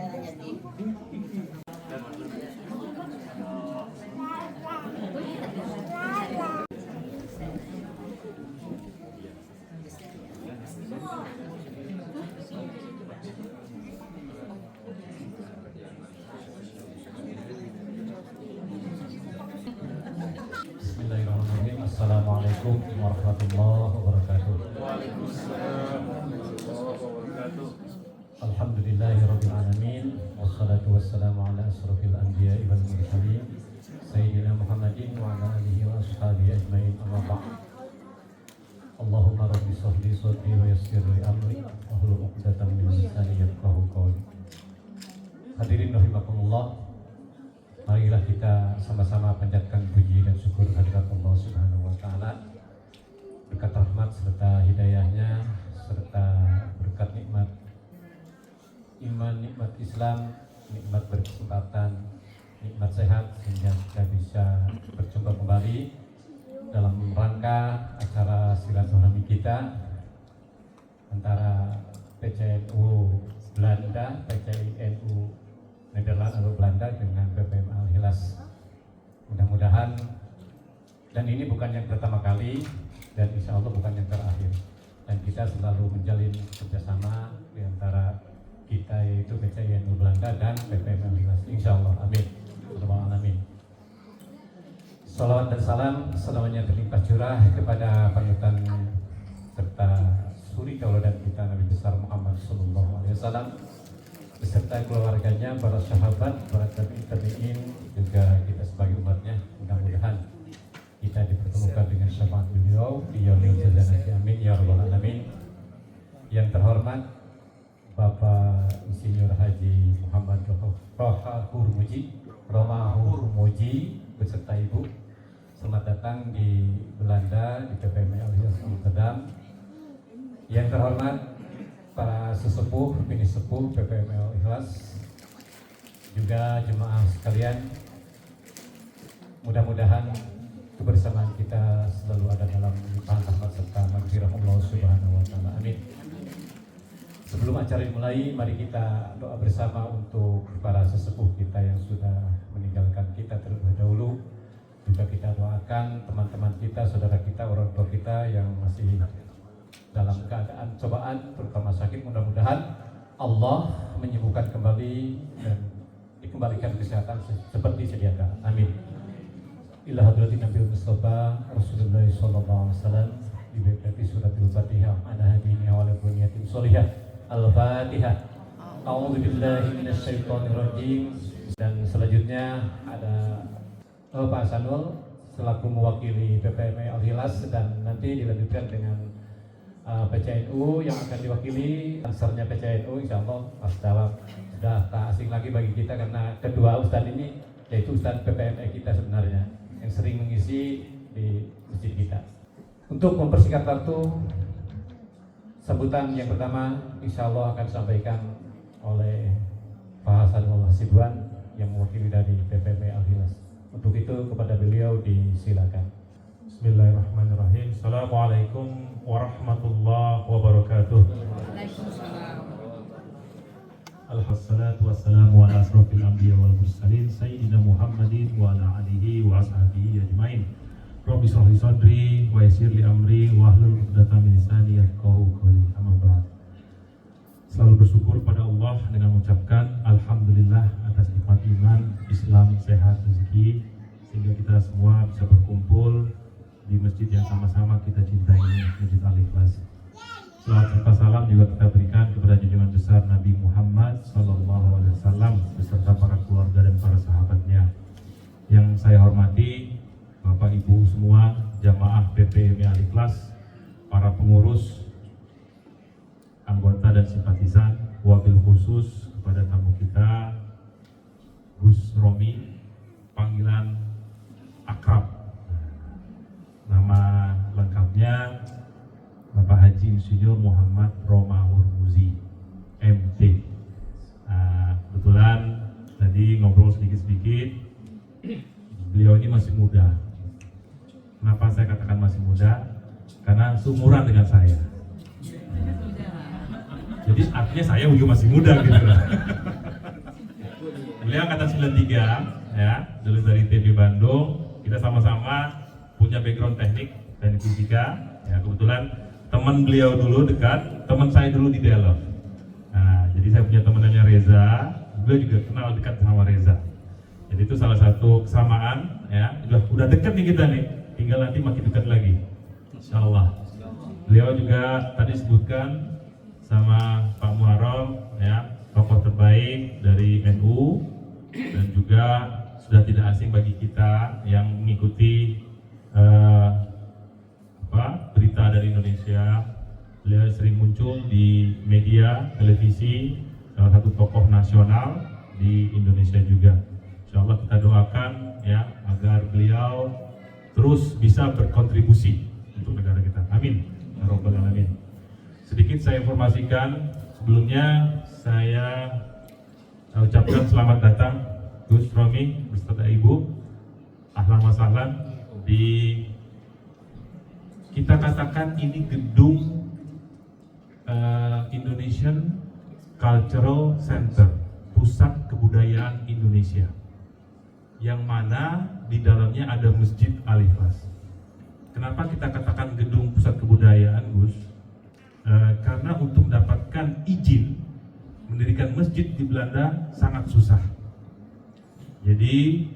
Bismillahirrahmanirrahim. Assalamualaikum warahmatullahi wabarakatuh. Waalaikumsalam warahmatullahi wabarakatuh. Alhamdulillahirabbil alamin wassalatu wassalamu ala asrofil anbiya'i wal mursalin sayyidina Muhammadin wa ala alihi wa ashabihi ajmain. Amma ba'd. Allahumma rabbi shrah li sadri wa yassir li amri wahlul 'uqdatam min lisani yafqahu qawli. Hadirin rahimakumullah, marilah kita sama-sama panjatkan puji dan syukur kehadirat Allah Subhanahu wa taala. Berkat rahmat serta hidayahnya serta berkat nikmat iman, nikmat Islam, nikmat berkesempatan, nikmat sehat sehingga kita bisa berjumpa kembali dalam rangka acara silaturahmi kita antara PCNU Belanda, PCNU Nederland atau Belanda dengan PPM Al-Hilas. Mudah-mudahan, dan ini bukan yang pertama kali dan insya Allah bukan yang terakhir, dan kita selalu menjalin kerjasama di antara kita yaitu PCNU Belanda dan PPM Al-Hilas, insya Allah, amin. Amin. Salawat dan salam selamanya terlimpah curah kepada panutan serta suri tauladan kita Nabi besar Muhammad Sallallahu Alaihi Wasallam beserta keluarganya, para sahabat, para tabi'in, juga kita sebagai umatnya. Mudah-mudahan kita dipertemukan dengan syafaat beliau di yaumil jazanati, amin ya rabbal alamin. Yang terhormat Bapak Insinyur Haji Muhammad Romahur Muji beserta Ibu, selamat datang di Belanda di PPM Al-Hilas Amsterdam. Yang terhormat para sesepuh, bini sepuh PPM Al-Hilas, juga jemaah sekalian, mudah-mudahan kebersamaan kita selalu ada dalam limpahan rahmat serta maghfirah Allah Subhanahu wa taala, amin. Sebelum acara dimulai, mari kita doa bersama untuk para sesepuh kita yang sudah meninggalkan kita terlebih dahulu. Juga kita doakan teman-teman kita, saudara kita, orang tua kita yang masih dalam keadaan cobaan terutama sakit. Mudah-mudahan Allah menyembuhkan kembali dan dikembalikan kesehatan seperti sedia kala, amin. Ila hadratin Nabi Mustafa Rasulullah sallallahu alaihi wasallam di baiti suratul Fatihah ana hadini wa ala bunyatin sholihah. Al-Fatihah. A'udzu billahi minasyaitonir rajim. Dan selanjutnya ada Pak Sanul selaku mewakili PPM Al-Hilas, dan nanti dilanjutkan dengan PCNU yang akan diwakili ansarnya PCNU, insyaallah sudah tak asing lagi bagi kita karena kedua ustadz ini yaitu ustadz PPM kita sebenarnya yang sering mengisi di masjid kita. Untuk mempersingkat waktu, sambutan yang pertama insya Allah akan disampaikan oleh Pak Hasanul Hasibuan yang mewakili dari PPM Al-Hilas. Untuk itu kepada beliau disilakan. Bismillahirrahmanirrahim. Assalamualaikum warahmatullahi wabarakatuh. Alhamdulillah wassalamu ala asrofil anbiya wal mursalin sayyidina Muhammadin wa ala alihi wa ashabihi ajmain. Rabbi shrah li sadri wa yassir li amri wahlul 'uqdatam min lisani yafqahu qawli. Amma ba'd. Selalu bersyukur pada Allah dengan mengucapkan alhamdulillah atas nikmat iman, Islam, sehat, rezeki, sehingga kita semua bisa berkumpul di masjid yang sama-sama kita cintai ini, Masjid Al-Ikhlas. Salawat serta salam juga kita berikan kepada junjungan besar Nabi Muhammad Sallallahu Alaihi Wasallam beserta para keluarga dan para sahabatnya. Yang saya hormati Bapak Ibu semua, jamaah PPM Al-Ikhlas, para pengurus, anggota dan simpatisan, wabil khusus kepada tamu kita Gus Romi, panggilan akrab. Nama lengkapnya Bapak Haji Insinyur Muhammad Romahur Muzi, MT. Kebetulan tadi ngobrol sedikit-sedikit, beliau ini masih muda. Kenapa saya katakan masih muda? Karena seumuran dengan saya. Jadi artinya saya juga masih muda gitu. beliau angkatan 93 ya, dulu dari TV Bandung. Kita sama-sama punya background teknik fisika ya, kebetulan teman beliau dulu dekat, teman saya dulu di Delft. Nah, jadi saya punya teman namanya Reza, beliau juga kenal dekat sama Reza. Jadi itu salah satu kesamaan ya, udah dekat nih kita nih, tinggal nanti makin dekat lagi, insya Allah. Beliau juga tadi sebutkan sama Pak Muharram ya, tokoh terbaik dari NU dan juga sudah tidak asing bagi kita yang mengikuti berita dari Indonesia. Beliau sering muncul di media, televisi, salah satu tokoh nasional di Indonesia juga. Insya Allah kita doakan ya agar beliau terus bisa berkontribusi untuk negara kita. Amin. Ya Rabbal Alamin. Sedikit saya informasikan, sebelumnya saya ucapkan selamat datang Gus Romi beserta Ibu, ahlan wa sahlan. Di kita katakan ini gedung Indonesian Cultural Center, pusat kebudayaan Indonesia, yang mana di dalamnya ada Masjid Al-Ikhlas. Kenapa kita katakan gedung pusat kebudayaan, Gus? Karena untuk mendapatkan izin mendirikan masjid di Belanda sangat susah. Jadi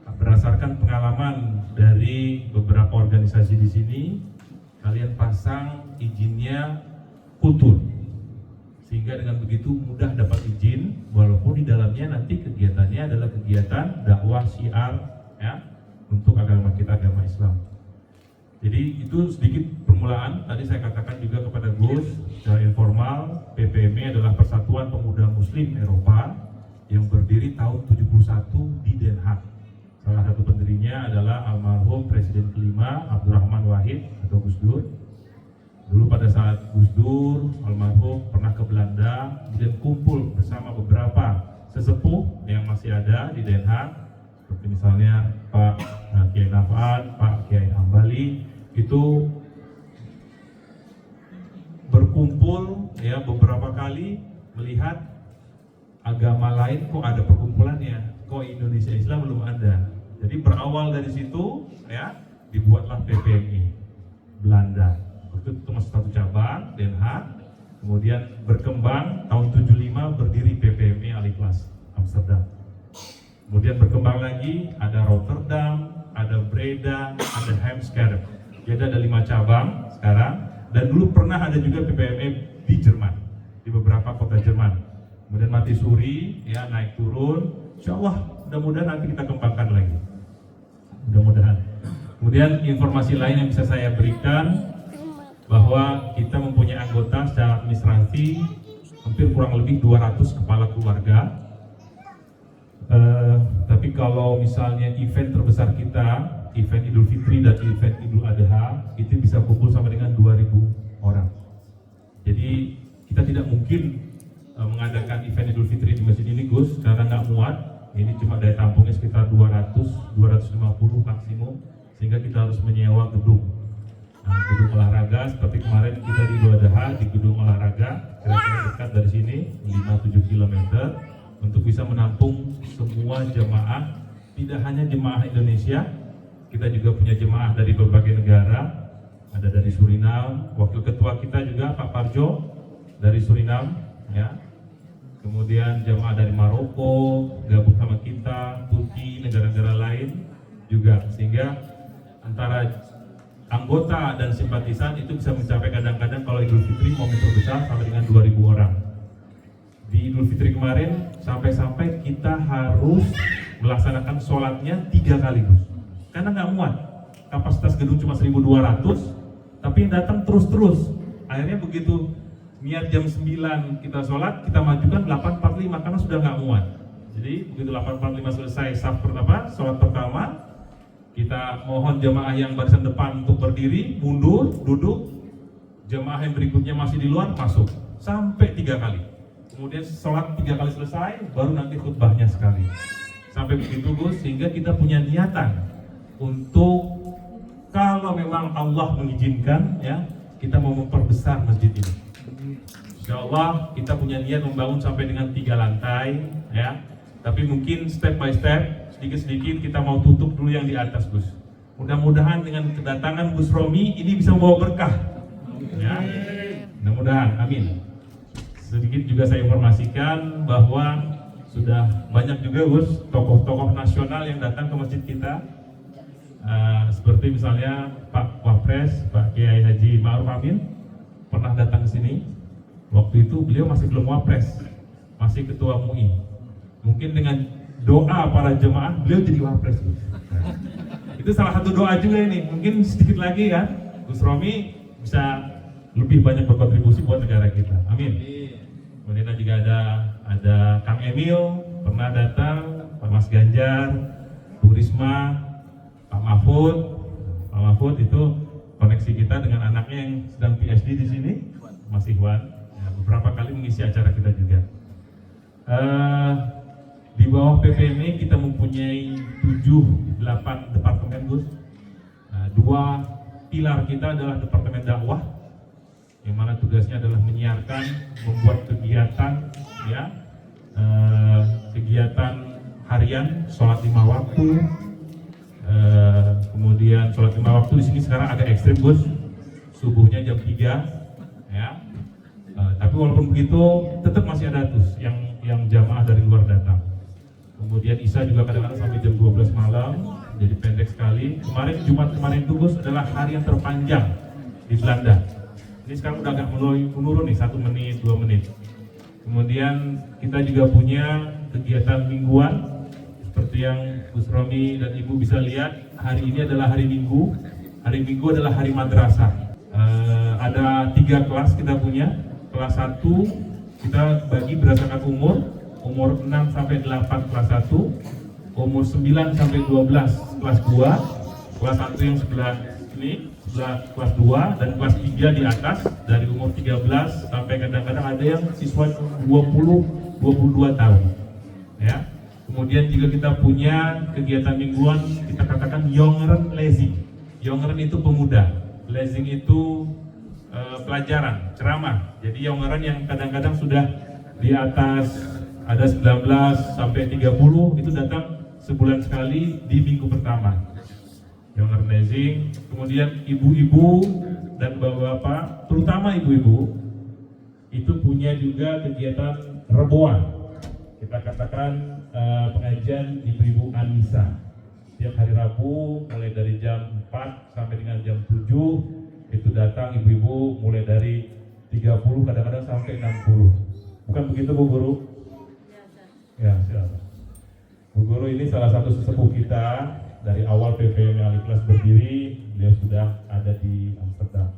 berdasarkan pengalaman dari beberapa organisasi di sini, kalian pasang izinnya kultur, sehingga dengan begitu mudah dapat izin, walaupun di dalamnya nanti kegiatannya adalah kegiatan dakwah syiar ya, untuk agama kita, agama Islam. Jadi itu sedikit permulaan. Tadi saya katakan juga kepada Gus secara informal, PPMI adalah Persatuan Pemuda Muslim Eropa yang berdiri tahun 71 di Den Haag. Salah satu pendirinya adalah almarhum Presiden kelima Abdurrahman Wahid atau Gus Dur. Dulu pada saat Gus Dur almarhum pernah ke Belanda, kemudian kumpul bersama beberapa sesepuh yang masih ada di Den Haag, seperti misalnya Pak Kiai Nafan, Pak Kiai Hambali, itu berkumpul ya beberapa kali melihat agama lain kok ada perkumpulannya, kok Indonesia Islam belum ada. Jadi berawal dari situ ya dibuatlah PPMI Belanda. Itu masih satu cabang Den Haag, kemudian berkembang tahun 75 berdiri PPMI Al-Ikhlas Amsterdam. Kemudian berkembang lagi ada Rotterdam, ada Breda, ada Heemskerk. Jadi ada 5 cabang sekarang, dan dulu pernah ada juga PPMI di Jerman, di beberapa kota Jerman. Kemudian mati suri, ya naik turun. Insya Allah mudah-mudahan nanti kita kembangkan lagi. Mudah-mudahan. Kemudian informasi lain yang bisa saya berikan, bahwa kita mempunyai anggota secara administrasi hampir kurang lebih 200 kepala keluarga. Tapi kalau misalnya event terbesar kita, event Idul Fitri dan event Idul Adha, itu bisa kumpul sampai dengan 2.000 orang. Jadi kita tidak mungkin mengadakan event Idul Fitri di masjid ini, Gus, karena nggak muat. Ini cuma daya tampungnya sekitar 200-250 maksimum, sehingga kita harus menyewa gedung. Nah, gedung olahraga seperti kemarin kita di Idul Adha di gedung olahraga, kira-kira dekat dari sini 5-7 km, untuk bisa menampung semua jemaah. Tidak hanya jemaah Indonesia, kita juga punya jemaah dari berbagai negara. Ada dari Suriname, wakil ketua kita juga Pak Parjo dari Suriname ya. Kemudian jemaah dari Maroko gabung sama kita, Turki, negara-negara lain juga, sehingga antara anggota dan simpatisan itu bisa mencapai kadang-kadang kalau Idul Fitri momen terbesar sampai dengan 2.000 orang. Di Idul Fitri kemarin sampai-sampai kita harus melaksanakan sholatnya 3 kali, Gus, karena nggak muat. Kapasitas gedung cuma 1.200, tapi yang datang terus-terus. Akhirnya begitu niat jam 9 kita sholat, kita majukan 8.45 karena sudah nggak muat. Jadi begitu 8.45 selesai saf pertama, sholat pertama, kita mohon jemaah yang barisan depan untuk berdiri, mundur, duduk. Jemaah yang berikutnya masih di luar, masuk. Sampai 3 kali. Kemudian sholat 3 kali selesai, baru nanti khutbahnya sekali. Sampai begitu, Gus, sehingga kita punya niatan untuk kalau memang Allah mengizinkan ya, kita mau memperbesar masjid ini. Insya Allah kita punya niat membangun sampai dengan 3 lantai ya. Tapi mungkin step by step, sedikit-sedikit kita mau tutup dulu yang di atas, Gus. Mudah-mudahan dengan kedatangan Gus Romi ini bisa membawa berkah. Ya, mudah-mudahan, amin. Sedikit juga saya informasikan bahwa sudah banyak juga, Gus, tokoh-tokoh nasional yang datang ke masjid kita. Seperti misalnya Pak Wapres, Pak Kiai Haji Ma'ruf Amin pernah datang ke sini. Waktu itu beliau masih belum Wapres, masih Ketua MUI. Mungkin dengan doa para jemaah beliau jadi Wapres. Itu salah satu doa juga ini. Mungkin sedikit lagi kan Gus Romi bisa lebih banyak berkontribusi buat negara kita. Amin. Kemudian juga ada Kang Emil pernah datang, Pak Mas Ganjar, Bu Risma, Pak Mahfud itu koneksi kita dengan anaknya yang sedang PhD di sini, Mas Ikhwan. Ya, beberapa kali mengisi acara kita juga. Di bawah PPMI kita mempunyai 7-8 departemen, Gus. Dua pilar kita adalah departemen dakwah, yang mana tugasnya adalah menyiarkan, membuat kegiatan, ya, kegiatan harian, sholat 5 waktu. Kemudian sholat 5 waktu di sini sekarang agak ekstrim, Gus. Subuhnya jam 3, ya. Tapi walaupun begitu tetap masih ada tuh yang jamaah dari luar datang. Kemudian Isya juga kadang-kadang sampai jam 12 malam, jadi pendek sekali. Jumat kemarin itu, Gus, adalah hari yang terpanjang di Belanda. Ini sekarang udah agak menurun nih, 1 menit, 2 menit. Kemudian kita juga punya kegiatan mingguan. Seperti yang Gus Romi dan Ibu bisa lihat, hari ini adalah hari Minggu. Hari Minggu adalah hari madrasah. Ada 3 kelas kita punya. Kelas 1 kita bagi berdasarkan umur 6 sampai 8 kelas 1, umur 9 sampai 12 kelas 2, kelas 1 yang sebelah ini, sebelah kelas 2, dan kelas 3 di atas dari umur 13 sampai kadang-kadang ada yang siswa 20-22 tahun. Ya. Kemudian juga kita punya kegiatan mingguan, kita katakan Jongeren Lezing. Jongeren itu pemuda, Lezing itu pelajaran, ceramah. Jadi Jongeren yang kadang-kadang sudah di atas ada 19 sampai 30 itu datang sebulan sekali di minggu pertama. Jongeren Lezing. Kemudian ibu-ibu dan bapak-bapak, terutama ibu-ibu, itu punya juga kegiatan reboan. Kita katakan pengajian ibu-ibu Anissa tiap hari Rabu mulai dari jam 4 sampai dengan jam 7 itu datang ibu-ibu mulai dari 30 kadang-kadang sampai 60. Bukan begitu, Bu Guru? Ya, silakan. Bu Guru ini salah satu sesepuh kita dari awal PPM Al-Ikhlas berdiri, beliau sudah ada di Amsterdam.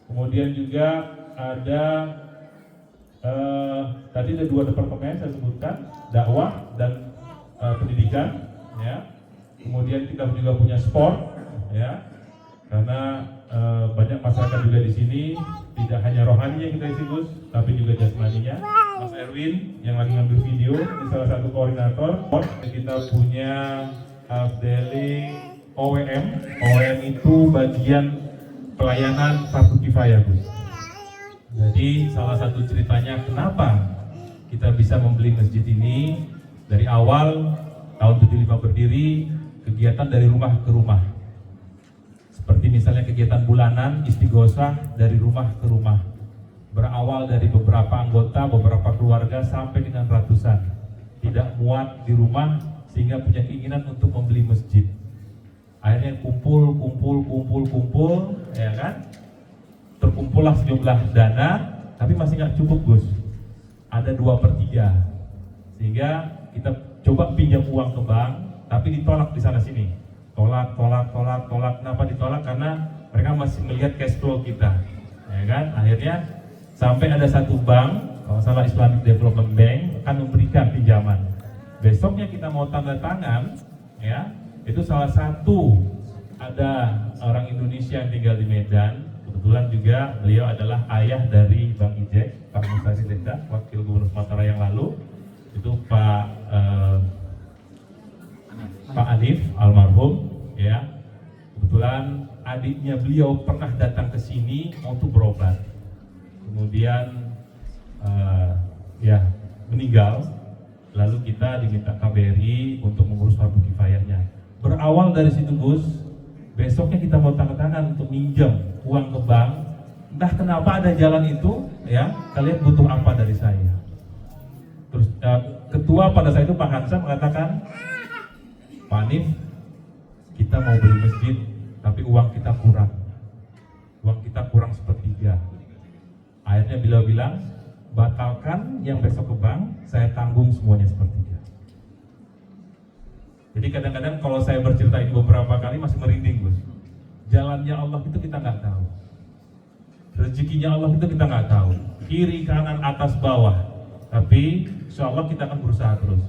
Kemudian juga ada tadi ada 2 departemen saya sebutkan, dakwah dan pendidikan, ya. Kemudian kita juga punya sport, ya, karena banyak masyarakat juga di sini tidak hanya rohani yang kita isi, Gus, tapi juga jasmaninya. Mas Erwin yang lagi ngambil video ini salah satu koordinator. Kita punya Afdeli OWM. OWM itu bagian pelayanan fardu kifayah, Gus. Jadi salah satu ceritanya kenapa kita bisa membeli masjid ini, dari awal tahun 75 berdiri, kegiatan dari rumah ke rumah. Seperti misalnya kegiatan bulanan istighosah dari rumah ke rumah. Berawal dari beberapa anggota, beberapa keluarga sampai dengan ratusan. Tidak muat di rumah sehingga punya keinginan untuk membeli masjid. Akhirnya kumpul, ya kan? Terkumpullah sejumlah dana, tapi masih nggak cukup, Gus. Ada 2/3, sehingga kita coba pinjam uang ke bank, tapi ditolak di sana sini. Tolak. Kenapa ditolak? Karena mereka masih melihat cash flow kita, ya kan? Akhirnya sampai ada satu bank, kalau salah Islamic Development Bank, akan memberikan pinjaman. Besoknya kita mau tanda tangan, ya, itu salah satu ada orang Indonesia yang tinggal di Medan. Kebetulan juga beliau adalah ayah dari Bang Ijek, Pak Musa Siregar, Wakil Gubernur Sumatera yang lalu. Itu Pak Anif almarhum, ya. Kebetulan adiknya beliau pernah datang ke sini untuk berobat. Kemudian ya meninggal. lalu kita diminta KBRI untuk mengurus fardu kifayahnya. Berawal dari situ Gus, besoknya kita mau tanda tangan untuk minjam uang ke bank. Entah kenapa ada jalan itu, ya, kalian butuh apa dari saya? Terus ketua pada saat itu Pak Hansa mengatakan, Pak Hanif, kita mau beli masjid, tapi uang kita kurang. Uang kita kurang sepertiga. Akhirnya beliau bilang, batalkan yang besok ke bank, saya tanggung semuanya sepertiga. Jadi kadang-kadang kalau saya bercerita ini beberapa kali masih merinding Gus. Jalannya Allah itu kita nggak tahu. Rezekinya Allah itu kita nggak tahu. Kiri, kanan, atas, bawah. Tapi insya Allah kita akan berusaha terus.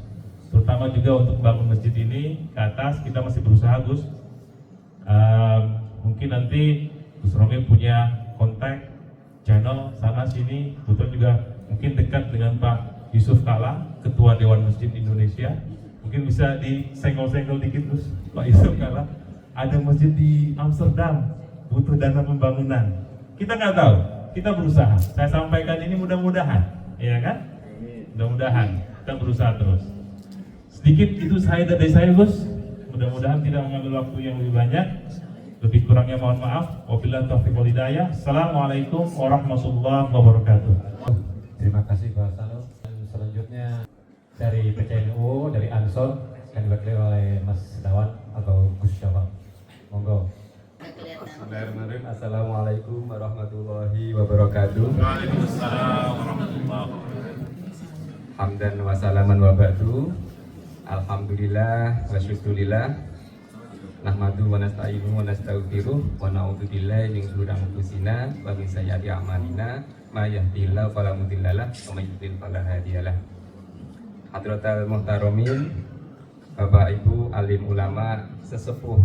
Terutama juga untuk bangun masjid ini ke atas kita masih berusaha Gus. Mungkin nanti Gus Romi punya kontak channel sana sini, betul juga mungkin dekat dengan Pak Yusuf Kala, Ketua Dewan Masjid Indonesia. Mungkin bisa disenggol-senggol dikit Gus, Pak Yusuf Kala. Ada masjid di Amsterdam, butuh dana pembangunan. Kita nggak tahu, kita berusaha. Saya sampaikan ini mudah-mudahan, ya kan? Mudah-mudahan kita berusaha terus. Sedikit itu dari saya Gus. Mudah-mudahan tidak mengambil waktu yang lebih banyak. Lebih kurangnya mohon maaf. Wabillahi taufiq wal hidayah. Assalamualaikum warahmatullahi wabarakatuh. Terima kasih Pak Sano. Dan selanjutnya dari PCNU, dari Ansor, yang diwakili oleh Mas Dawan atau Gus Syawal. Monggo. Bismillahirrahmanirrahim. Assalamualaikum warahmatullahi wabarakatuh. Waalaikumsalam warahmatullahi wabarakatuh. Hamdan wa salaman wa ba'du. Alhamdulillah wa syukurillah. Nahmadu wa nasta'inu wa nastaghfiruh wa na'udzu billahi min syururi anfusina wa min sayyiati a'malina may yahdihillahu fala mudhillalah wa may yudhlil fala hadiyalah. Hadratal muhtaramin, Bapak Ibu alim ulama sesepuh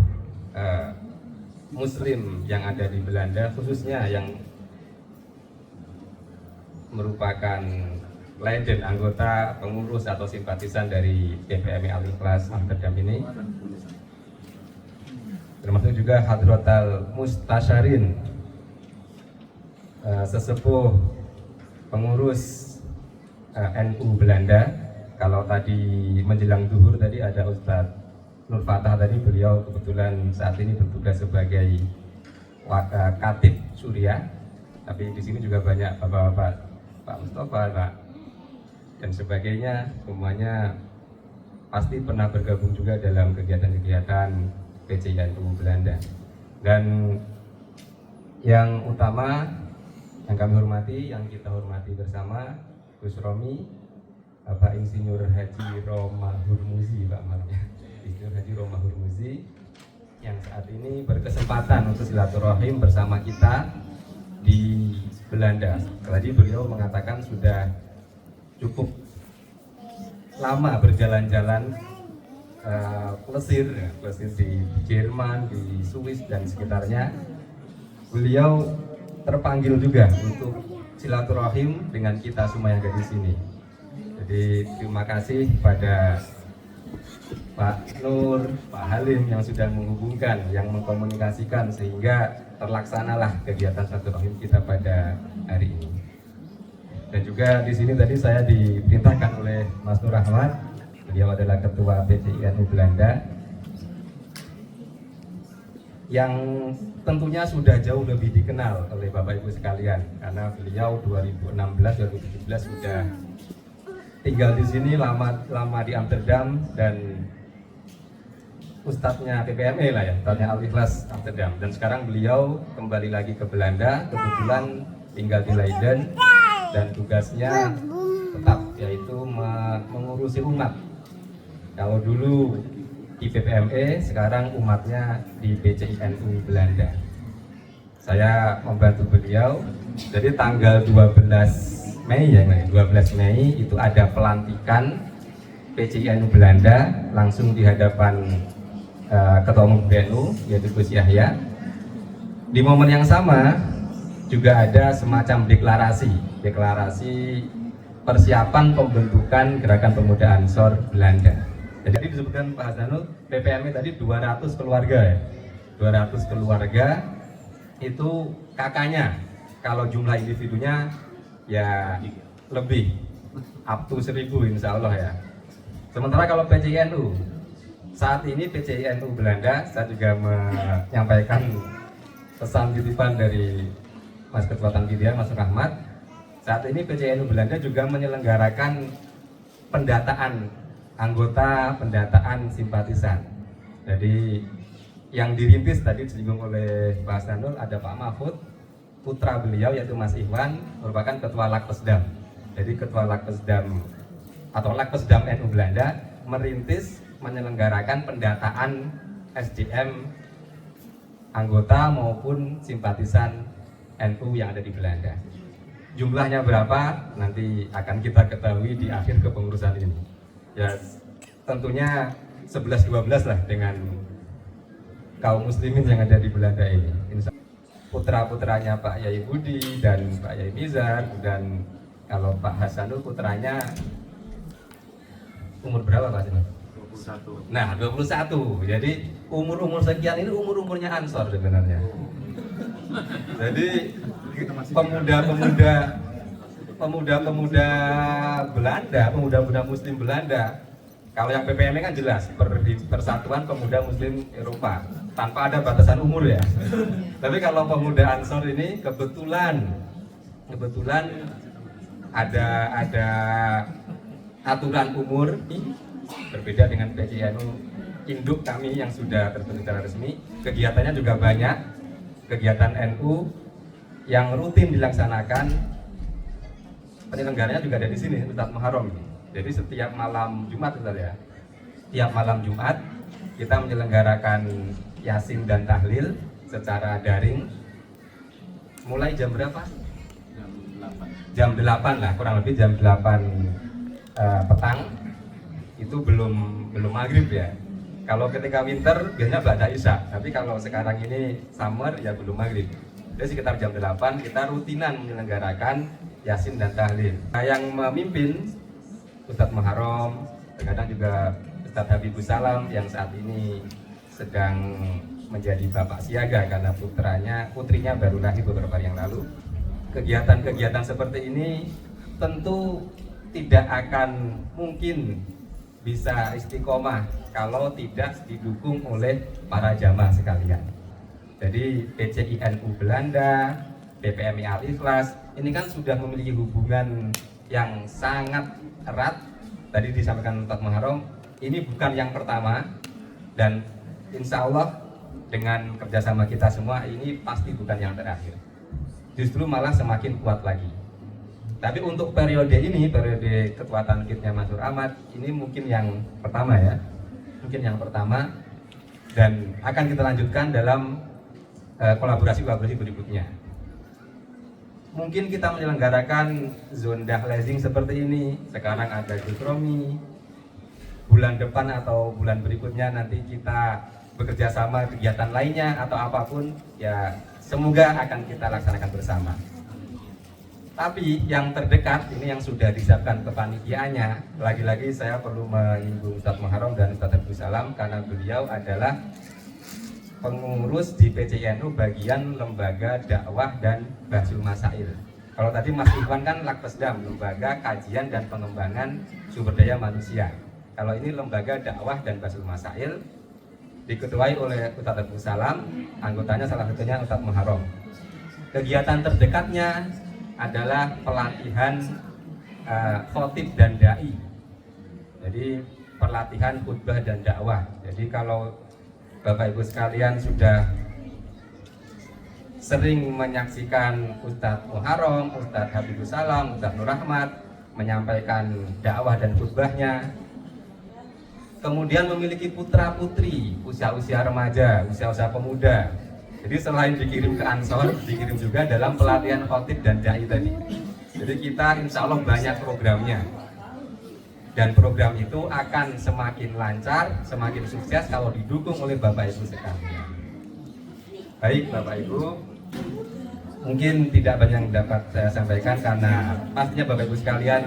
Muslim yang ada di Belanda, khususnya yang merupakan legend anggota pengurus atau simpatisan dari PPMI Al-Ikhlas Amsterdam ini, termasuk juga Hadratal Mustasyarin, sesepuh pengurus NU Belanda. Kalau tadi menjelang zuhur tadi ada Ustadz Nur Fatah, tadi beliau kebetulan saat ini bertugas sebagai Khatib Suriah, tapi di sini juga banyak bapak-bapak, Pak Mustafa, Pak dan sebagainya, semuanya pasti pernah bergabung juga dalam kegiatan-kegiatan PCNU Belanda. Dan yang utama yang kami hormati, yang kita hormati bersama, Gus Romi, Bapak Insinyur Haji Roma Hurmuzi, Pak Marnya, Insinyur Haji Roma Hurmuzi, yang saat ini berkesempatan untuk silaturahim bersama kita di Belanda. Tadi beliau mengatakan sudah cukup lama berjalan-jalan Plesir di Jerman, di Swiss dan sekitarnya. Beliau terpanggil juga untuk silaturahim dengan kita semua yang ada di sini. Jadi terima kasih pada Pak Nur, Pak Halim yang sudah menghubungkan, yang mengkomunikasikan sehingga terlaksanalah kegiatan silaturahim kita pada hari ini. Dan juga di sini tadi saya diperintahkan oleh Mas Nur Ahmad, beliau adalah Ketua PCNU Belanda, yang tentunya sudah jauh lebih dikenal oleh Bapak Ibu sekalian, karena beliau 2016-2017 sudah tinggal di sini lama di Amsterdam, dan ustadznya PPME lah ya, ustadznya Al-Ikhlas Amsterdam. Dan sekarang beliau kembali lagi ke Belanda, kebetulan tinggal di Leiden, dan tugasnya tetap yaitu mengurusi umat. Kalau dulu di PPME, sekarang umatnya di PCNU Belanda. Saya membantu beliau. Jadi tanggal 12 Mei ya, 12 Mei itu ada pelantikan PCNU Belanda langsung di hadapan Ketua Umum PNU yaitu Gus Yahya. Di momen yang sama juga ada semacam deklarasi persiapan pembentukan Gerakan Pemuda Ansor Belanda. Jadi disebutkan Pak Hasanul, PPMI tadi 200 keluarga ya. 200 keluarga itu kakaknya. Kalau jumlah individunya ya lebih up to 1000 insya Allah ya. Sementara kalau PCINU, saat ini PCINU Belanda, saya juga menyampaikan pesan titipan dari Mas Ketua Tanfidian, Mas Rahmat. Saat ini PCINU Belanda juga menyelenggarakan pendataan anggota, pendataan simpatisan. Jadi yang dirintis tadi disinggung oleh Pak Hasanul, ada Pak Mahfud, putra beliau yaitu Mas Iwan, merupakan Ketua Lakpesdam. Jadi Ketua Lakpesdam atau Lakpesdam NU Belanda merintis menyelenggarakan pendataan SDM anggota maupun simpatisan NU yang ada di Belanda. Jumlahnya berapa nanti akan kita ketahui di akhir kepengurusan ini. Ya tentunya 11-12 lah dengan kaum muslimin yang ada di Belanda ini. Putra-putranya Pak Yai Budi dan Pak Yai Mizar, dan kalau Pak Hasanul putranya umur berapa Pak Hasanul? 21. Nah 21. Jadi umur-umur sekian ini umur-umurnya Ansor sebenarnya. Jadi pemuda-pemuda Belanda, pemuda-pemuda Muslim Belanda. Kalau yang PPMI kan jelas Persatuan Pemuda Muslim Eropa, tanpa ada batasan umur ya. Tapi kalau pemuda Ansor ini kebetulan ada aturan umur berbeda dengan PCNU induk kami yang sudah terbentuk secara resmi. Kegiatannya juga banyak, kegiatan NU yang rutin dilaksanakan. Penyelenggaranya juga ada di sini, Ustadz Muharram. Jadi setiap malam Jumat, Ustadz ya, tiap malam Jumat kita menyelenggarakan Yasin dan Tahlil secara daring. Mulai jam berapa? Jam 8 lah, kurang lebih jam 8 petang. Itu belum maghrib ya. Kalau ketika winter biasanya ba'da isya, tapi kalau sekarang ini summer ya belum maghrib. Jadi sekitar jam 8 kita rutinan menyelenggarakan Yasin dan Tahlil. Nah, yang memimpin Ustadz Muharram, terkadang juga Ustadz Habibus Salam yang saat ini sedang menjadi bapak siaga karena putrinya baru lahir beberapa hari yang lalu. Kegiatan-kegiatan seperti ini tentu tidak akan mungkin bisa istiqomah kalau tidak didukung oleh para jamaah sekalian. Jadi PCINU Belanda, PPMI Al-Ikhlas ini kan sudah memiliki hubungan yang sangat erat. Tadi disampaikan Ustadz Muharram, ini bukan yang pertama, dan insya Allah dengan kerjasama kita semua ini pasti bukan yang terakhir. Justru malah semakin kuat lagi. Tapi untuk periode ini, periode Ketua Tanfidnya Mas Ahmad, ini mungkin yang pertama ya, mungkin yang pertama, dan akan kita lanjutkan dalam kolaborasi berikutnya. Mungkin kita menyelenggarakan Zondah Lezing seperti ini, sekarang ada Gusromi, bulan depan atau bulan berikutnya nanti kita bekerja sama kegiatan lainnya atau apapun, ya semoga akan kita laksanakan bersama. Tapi yang terdekat ini yang sudah disiapkan kepanitiaannya, lagi-lagi saya perlu menyinggung Ustadz Muharram dan Ustadz Habibus Salam karena beliau adalah pengurus di PCINU bagian lembaga dakwah dan bahsul masail. Kalau tadi Mas Iwan kan Lakpesdam, lembaga kajian dan pengembangan sumber daya manusia. Kalau ini lembaga dakwah dan bahsul masail, diketuai oleh Ustadz Habibus Salam, anggotanya salah satunya Ustadz Muharram. Kegiatan terdekatnya adalah pelatihan khotib dan dai. Jadi pelatihan khutbah dan dakwah. Jadi kalau Bapak Ibu sekalian sudah sering menyaksikan Ustadz Muharram, Ustadz Habibus Salam, Ustadz Nur Rahmat menyampaikan dakwah dan khutbahnya, kemudian memiliki putra-putri usia-usia remaja, usia-usia pemuda. Jadi selain dikirim ke Ansor, dikirim juga dalam pelatihan khotib dan dai tadi. Jadi kita insya Allah banyak programnya. Dan program itu akan semakin lancar, semakin sukses kalau didukung oleh Bapak Ibu sekalian. Baik Bapak Ibu, mungkin tidak banyak yang dapat saya sampaikan karena pastinya Bapak Ibu sekalian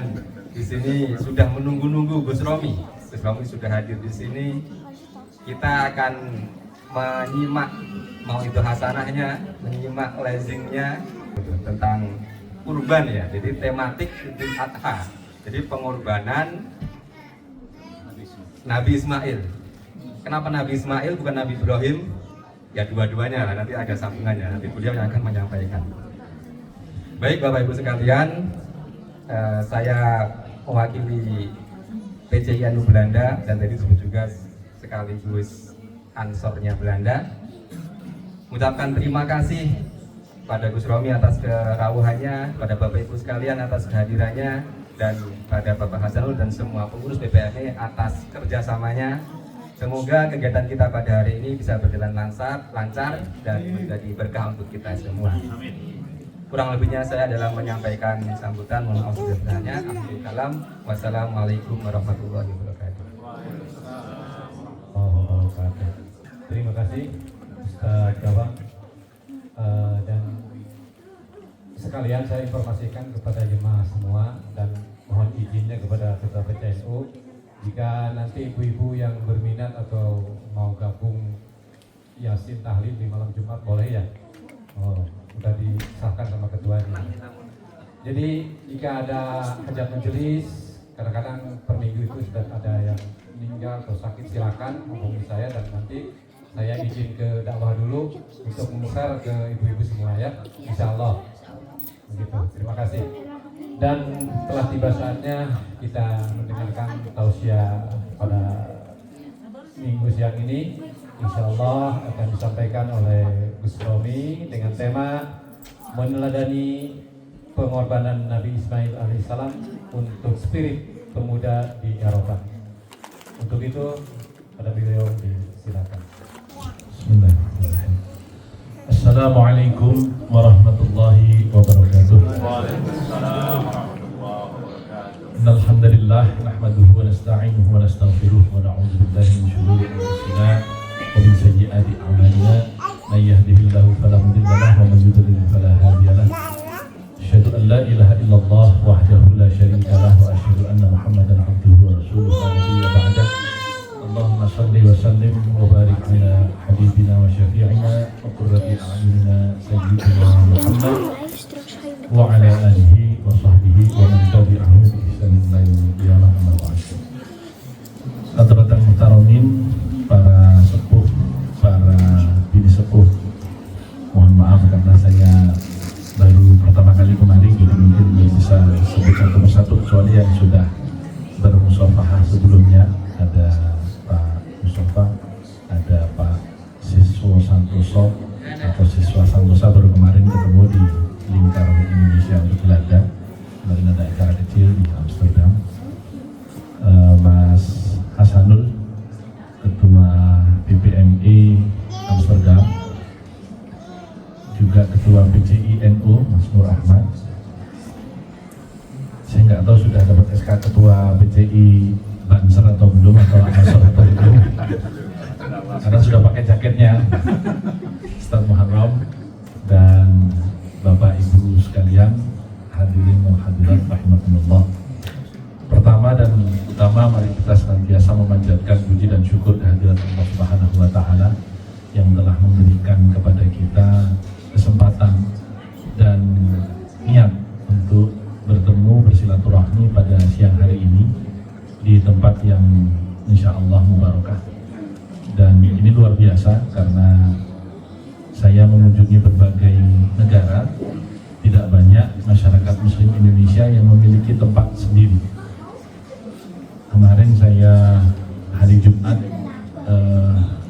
di sini sudah menunggu-nunggu Gus Romi. Gus Romi sudah hadir di sini. Kita akan menyimak, mau itu hasanahnya, menyimak lezingnya tentang kurban ya. Jadi tematik Idul Adha. Jadi pengorbanan Nabi Ismail. Kenapa Nabi Ismail bukan Nabi Ibrahim? Ya dua-duanya, nanti ada sambungannya, nanti beliau yang akan menyampaikan. Baik Bapak Ibu sekalian, saya mewakili PCI NU Belanda dan tadi disebut juga sekaligus ansornya Belanda. Mengucapkan terima kasih pada Gus Romi atas kerawuhannya, pada Bapak Ibu sekalian atas kehadirannya, dan pada Bapak Hasanul dan semua pengurus BPMI atas kerjasamanya. Semoga kegiatan kita pada hari ini bisa berjalan lancar dan menjadi berkah untuk kita semua. Kurang lebihnya saya adalah menyampaikan sambutan. Mohon maaf sebesar-besarnya. Akhirul kalam. Wassalamualaikum warahmatullahi wabarakatuh. Terima kasih Ustaz Gawang. Dan sekalian saya informasikan kepada jemaah semua dan mohon izinnya kepada Ketua PCNU, jika nanti ibu-ibu yang berminat atau mau gabung Yasin Tahlil di malam Jumat boleh ya? Oh, sudah disahkan sama ketuanya. Jadi jika ada hajat majelis, kadang-kadang per minggu itu sudah ada yang meninggal atau sakit, silakan hubungi saya dan nanti saya izin ke dakwah dulu untuk membesar ke ibu-ibu semua ya, insya Allah. Begitu. Terima kasih. Dan telah tiba saatnya kita mendengarkan tausiah pada minggu siang ini. Insya Allah akan disampaikan oleh Gus Romi dengan tema meneladani pengorbanan Nabi Ismail alaihissalam untuk spirit pemuda di Eropa. Untuk itu pada beliau disilakan. Bismillahirrahmanirrahim. Assalamualaikum warahmatullahi wabarakatuh. Waalaikumsalam warahmatullahi wabarakatuh. Innal hamdalillah nahmaduhu wa nasta'inuhu wa nastaghfiruh wa na'udzu billahi min shururi anfusina wa min sayyiati a'malina. May yahdihillahu fala mudilla lahu wa man yudlil fala hadiya lahu. Asyhadu an la ilaha illallah wahdahu la syarika lahu wa asyhadu anna Muhammadan abduhu wa rasuluhu la nabiyya ba'dah. Allahumma salli wa sallim wa barik ala habibina wa syafi'ina wa qurrati a'yunina sayyidina Muhammad wa ala alihi wa sahbihi wa man tabi'ahu bi ihsanin ila yaumil qiyamah amma ba'd. Hadratul muhtaramin, para sepuh, para bini sepuh, mohon maaf karena saya baru pertama kali kemari, jadi mungkin belum bisa sebut satu persatu kecuali yang sudah bermusafahah sebelumnya. Ada Pak Mustafa, ada Pak Siswa Santoso atau Siswa Santosa, baru kemarin ketemu di Lingkar Indonesia untuk Belanda. Kemarin ada acara kecil di Amsterdam. Mas Hasanul, Ketua BPMI Amsterdam, juga Ketua PCI NU Mas Nur Ahmad. Saya nggak tahu sudah dapat SK Ketua PCI Banser atau belum, atau Asor atau belum, karena sudah pakai jaketnya. Ustaz Muharram dan Bapak Ibu sekalian, hadirin dan hadirat rahimakumullah. Pertama dan utama, mari kita senantiasa memanjatkan puji dan syukur kehadirat Allah Subhanahu wa Ta'ala yang telah memberikan kepada kita kesempatan dan niat untuk bertemu bersilaturahmi pada siang hari ini di tempat yang insya Allah mubarakah. Dan ini luar biasa karena saya mengunjungi berbagai negara, tidak banyak masyarakat muslim Indonesia yang memiliki tempat sendiri. Kemarin saya hari Jumat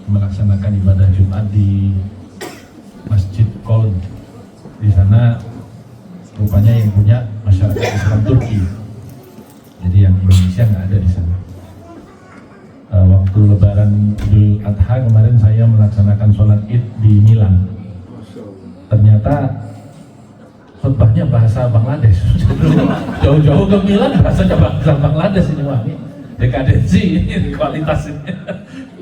melaksanakan ibadah Jumat di Masjid Kol. Di sana rupanya yang punya masyarakat Islam Turki. Jadi yang Indonesia nggak ada di sana. Waktu Lebaran Idul Adha kemarin saya melaksanakan sholat Id di Milan. Ternyata khutbahnya bahasa Bangladesh. Jauh-jauh ke Milan bahasanya bahasa Bangladesh ini, wah ini dekadensi, ini kualitas ini.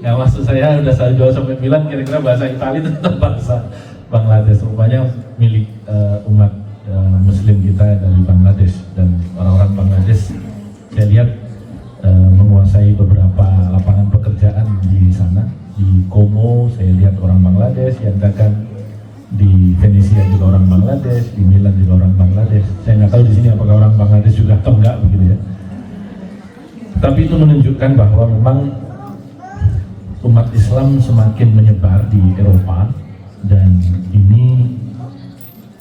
Nggak, maksud saya udah jauh sampai Milan, kira-kira bahasa Italia tetap bahasa Bangladesh. Rupanya milik umat Muslim kita dari Bangladesh, dan orang-orang Bangladesh saya lihat menguasai beberapa lapangan pekerjaan di sana. Di Como saya lihat orang Bangladesh yang dagang, di Venesia juga orang Bangladesh, di Milan juga orang Bangladesh. Saya nggak tahu di sini apakah orang Bangladesh juga atau enggak begitu ya. Tapi itu menunjukkan bahwa memang umat Islam semakin menyebar di Eropa, dan ini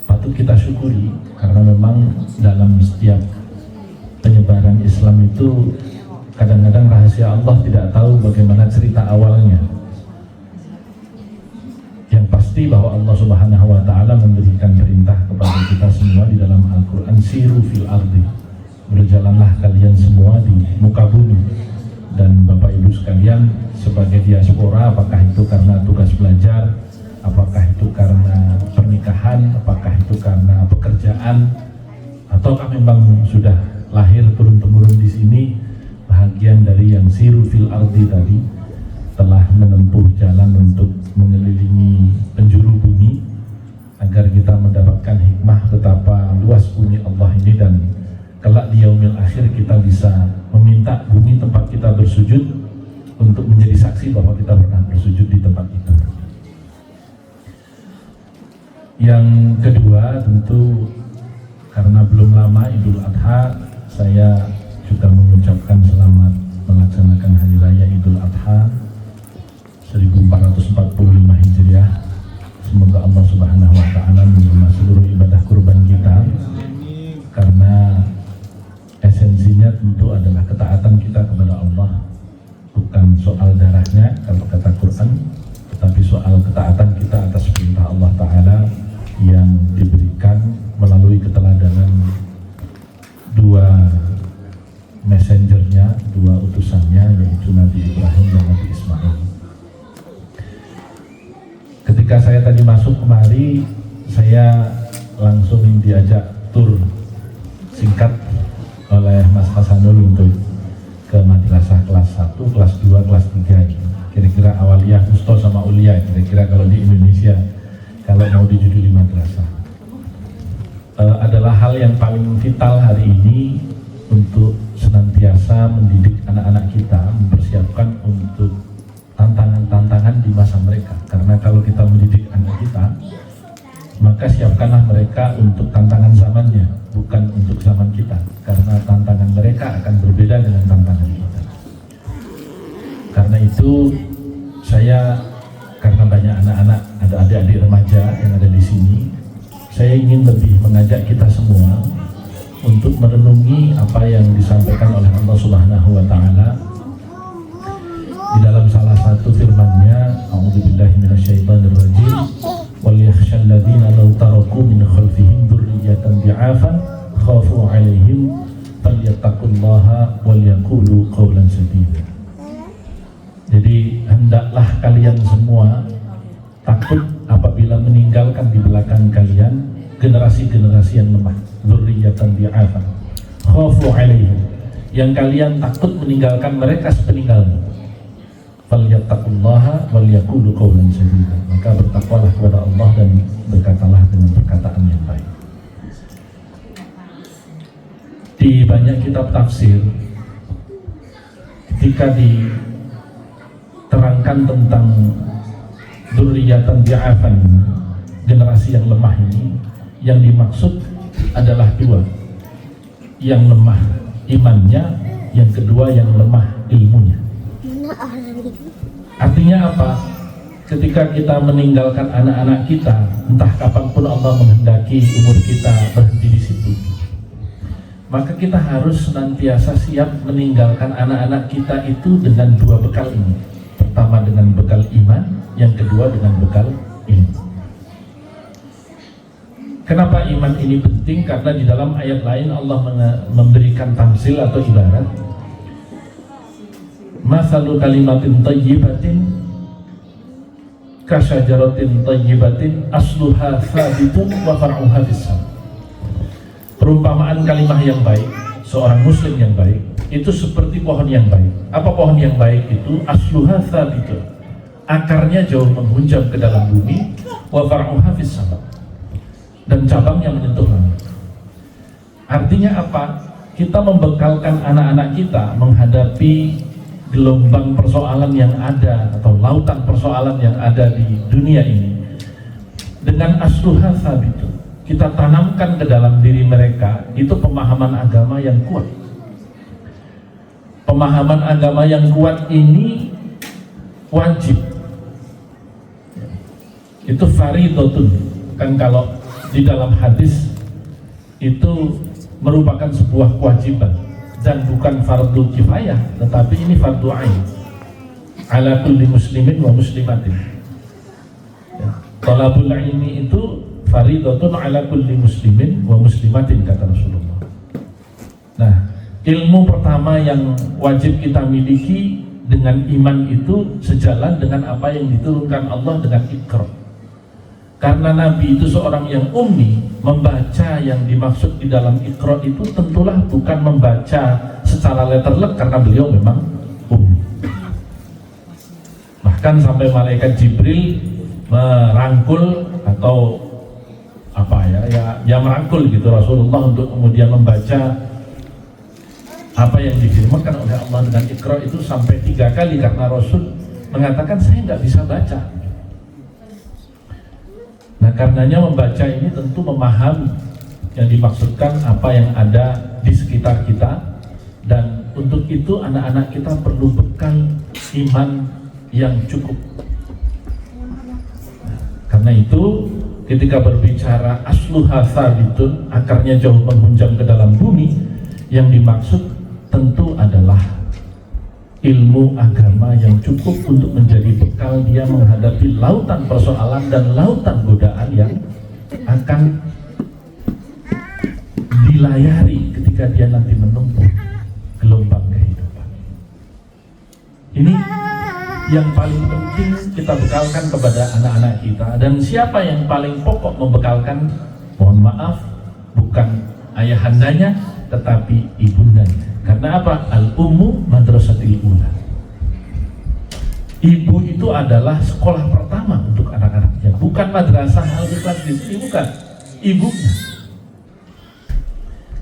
patut kita syukuri karena memang dalam setiap penyebaran Islam itu kadang-kadang rahasia Allah tidak tahu bagaimana cerita awalnya. Yang pasti bahwa Allah Subhanahu wa taala memberikan perintah kepada kita semua di dalam Al-Qur'an, siru fil ardi, berjalanlah kalian semua di muka bumi. Dan Bapak Ibu sekalian, sebagai diaspora, apakah itu karena tugas belajar, apakah itu karena pernikahan, apakah itu karena pekerjaan, ataukah memang sudah lahir turun-temurun di sini, bahagian dari yang siru fil ardi tadi, telah menempuh jalan untuk mengelilingi penjuru bumi agar kita mendapatkan hikmah betapa luas bumi Allah ini, dan kelak di yaumil akhir kita bisa meminta bumi tempat kita bersujud untuk menjadi saksi bahwa kita pernah bersujud di tempat itu. Yang kedua, tentu karena belum lama Idul Adha, saya juga mengucapkan selamat melaksanakan Hari Raya Idul Adha 1445 Hijriah. Semoga Allah Subhanahu wa taala menerima seluruh ibadah kurban kita, karena esensinya tentu adalah ketaatan kita kepada Allah, bukan soal darahnya kalau kata Quran, tetapi soal ketaatan kita atas perintah Allah Ta'ala yang diberikan melalui keteladanan dua messengernya, dua utusannya, yaitu Nabi Ibrahim dan Nabi Ismail. Ketika saya tadi masuk kemari, saya langsung diajak tur singkat oleh Mas Hasanul untuk ke madrasah kelas 1, kelas 2, kelas 3, kira-kira awaliyah, wusta sama ulia, kira-kira kalau di Indonesia kalau mau dijuduli madrasah. Adalah hal yang paling vital hari ini untuk senantiasa mendidik anak-anak kita, mempersiapkan untuk tantangan-tantangan di masa mereka. Karena kalau kita mendidik anak kita, maka siapkanlah mereka untuk tantangan zamannya, bukan untuk zaman kita, karena tantangan mereka akan berbeda dengan tantangan kita. Karena itu saya, karena banyak anak-anak, ada adik-adik remaja yang ada di sini, saya ingin lebih mengajak kita semua untuk merenungi apa yang disampaikan oleh Allah Subhanahu wa taala di dalam salah satu firman-Nya, A'udzubillahi minasyaitonirrajim, wal yakhshal ladzina law taraku min khalfihim dzurriyyatan dhi'afan khafu 'alaihim falyattaqullaha wal yaqulu qawlan sadida. Jadi hendaklah kalian semua takut apabila meninggalkan di belakang kalian generasi-generasi yang lemah, dzurriyyatan dhi'afan khafu 'alaihim, yang kalian takut meninggalkan mereka sepeninggalmu. Falyattaqullaha wal yaqulu qawlan sadida, maka bertakwalah kepada Allah dan berkatalah dengan perkataan yang baik. Di banyak kitab tafsir, ketika diterangkan tentang dzurriyyatan dhi'afan, generasi yang lemah ini, yang dimaksud adalah dua, yang lemah imannya, yang kedua yang lemah ilmunya. Artinya apa? Ketika kita meninggalkan anak-anak kita, entah kapanpun Allah menghendaki umur kita berhenti di situ, maka kita harus senantiasa siap meninggalkan anak-anak kita itu dengan dua bekal ini. Pertama dengan bekal iman, yang kedua dengan bekal ilmu. Kenapa iman ini penting? Karena di dalam ayat lain Allah memberikan tamsil atau ibarat, masalu kalimatin thayyibatin kasyajaratin thayyibatin asluha thabitun wa far'uha fis sama. Perumpamaan kalimah yang baik, seorang muslim yang baik itu seperti pohon yang baik. Apa pohon yang baik itu? Asluha thabitun, akarnya jauh menghunjam ke dalam bumi, wa far'uha fis sama, dan cabangnya menyentuh langit. Artinya apa? Kita membekalkan anak-anak kita menghadapi gelombang persoalan yang ada atau lautan persoalan yang ada di dunia ini dengan asluha thabitu. Kita tanamkan ke dalam diri mereka itu pemahaman agama yang kuat, pemahaman agama yang kuat ini wajib. Itu fardhotun. Kan kalau di dalam hadis itu merupakan sebuah kewajiban dan bukan fardu kifayah, tetapi ini fardu ain ala kulli muslimin wa muslimatin. Ya. Talabul ilmi itu fardhotun ala kulli muslimin wa muslimatin, kata Rasulullah. Nah, ilmu pertama yang wajib kita miliki dengan iman itu sejalan dengan apa yang diturunkan Allah dengan Iqra. Karena Nabi itu seorang yang ummi, membaca yang dimaksud di dalam Iqra itu tentulah bukan membaca secara letterlek, karena beliau memang ummi. Bahkan sampai malaikat Jibril merangkul atau apa ya merangkul gitu Rasulullah untuk kemudian membaca apa yang difirmankan oleh Allah dengan Iqra itu sampai 3 kali, karena Rasul mengatakan saya nggak bisa baca. Nah, karenanya membaca ini tentu memahami yang dimaksudkan apa yang ada di sekitar kita, dan untuk itu anak-anak kita perlu bekal iman yang cukup. Nah, karena itu ketika berbicara asluha tsabitun, akarnya jauh menghunjam ke dalam bumi, yang dimaksud tentu adalah ilmu agama yang cukup untuk menjadi bekal dia menghadapi lautan persoalan dan lautan godaan yang akan dilayari ketika dia nanti menempuh gelombang kehidupan. Ini yang paling penting kita bekalkan kepada anak-anak kita. Dan siapa yang paling pokok membekalkan? Mohon maaf, bukan ayahandanya, tetapi ibundanya. Karena apa? Al-ummu madrasatil ula. Ibu itu adalah sekolah pertama untuk anak-anaknya, bukan madrasah al-ikhlas di sini, bukan, ibunya.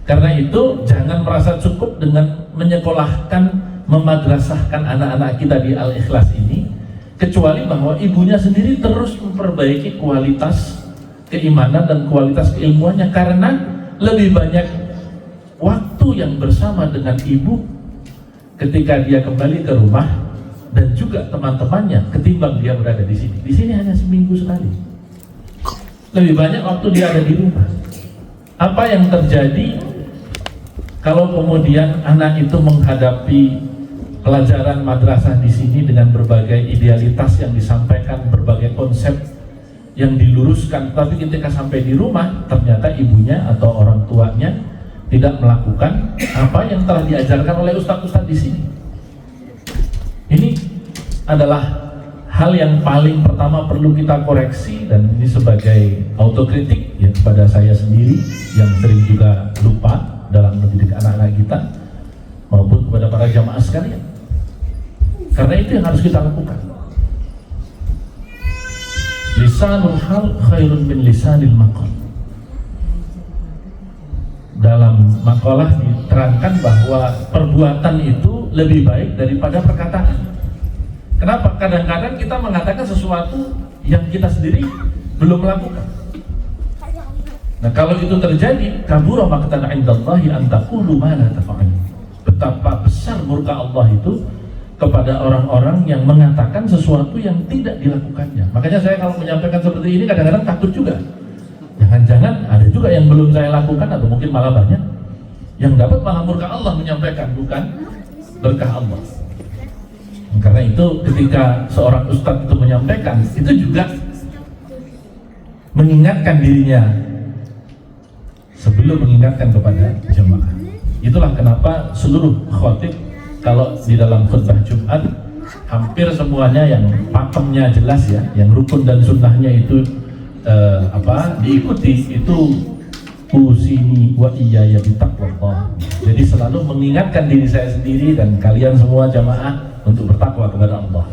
Karena itu jangan merasa cukup dengan menyekolahkan, memadrasahkan anak-anak kita di al-ikhlas ini, kecuali bahwa ibunya sendiri terus memperbaiki kualitas keimanan dan kualitas keilmuannya, karena lebih banyak waktu yang bersama dengan ibu ketika dia kembali ke rumah dan juga teman-temannya ketimbang dia berada di sini. Di sini hanya seminggu sekali. Lebih banyak waktu dia ada di rumah. Apa yang terjadi kalau kemudian anak itu menghadapi pelajaran madrasah di sini dengan berbagai idealitas yang disampaikan, berbagai konsep yang diluruskan, tapi ketika sampai di rumah ternyata ibunya atau orang tuanya tidak melakukan apa yang telah diajarkan oleh ustadz-ustadz di sini. Ini adalah hal yang paling pertama perlu kita koreksi, dan ini sebagai autokritik ya kepada saya sendiri yang sering juga lupa dalam mendidik anak-anak kita maupun kepada para jamaah sekalian. Karena itu yang harus kita lakukan. Lisanul hal khairun min lisanil maqal. Dalam makalah diterangkan bahwa perbuatan itu lebih baik daripada perkataan. Kenapa? Kadang-kadang kita mengatakan sesuatu yang kita sendiri belum melakukan. Nah, kalau itu terjadi, kabura maqtan 'indallahi an taqulu ma la taf'alun. Betapa besar murka Allah itu kepada orang-orang yang mengatakan sesuatu yang tidak dilakukannya. Makanya saya kalau menyampaikan seperti ini kadang-kadang takut juga. Jangan-jangan ada juga yang belum saya lakukan, atau mungkin malah banyak yang dapat malah murka Allah menyampaikan, bukan berkah Allah. Karena itu ketika seorang ustadz itu menyampaikan, itu juga mengingatkan dirinya sebelum mengingatkan kepada jemaah. Itulah kenapa seluruh khatib kalau di dalam khutbah Jumat hampir semuanya yang pakemnya jelas ya, yang rukun dan sunnahnya itu diikuti, itu usini wa iyaya bitaqwallah. Jadi selalu mengingatkan diri saya sendiri dan kalian semua jamaah untuk bertakwa kepada Allah.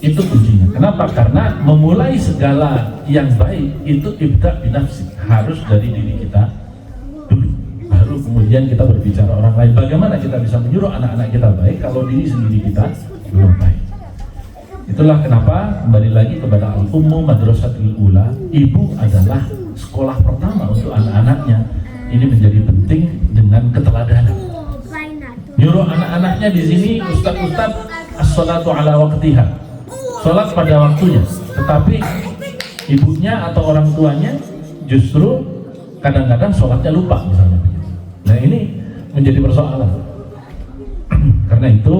Itu kuncinya. Kenapa? Karena memulai segala yang baik itu ibda binafsi, harus dari diri kita dulu, baru kemudian kita berbicara orang lain. Bagaimana kita bisa menyuruh anak-anak kita baik kalau diri sendiri kita belum baik? Itulah kenapa kembali lagi kepada al-ummu madrasatul ula, ibu adalah sekolah pertama untuk anak-anaknya. Ini menjadi penting dengan keteladanan. nyuruh anak-anaknya di sini, ustaz-ustaz, as-sholatu ala waqtiha, sholat pada waktunya. Tetapi ibunya atau orang tuanya justru kadang-kadang sholatnya lupa misalnya begitu. Nah ini menjadi persoalan. Karena itu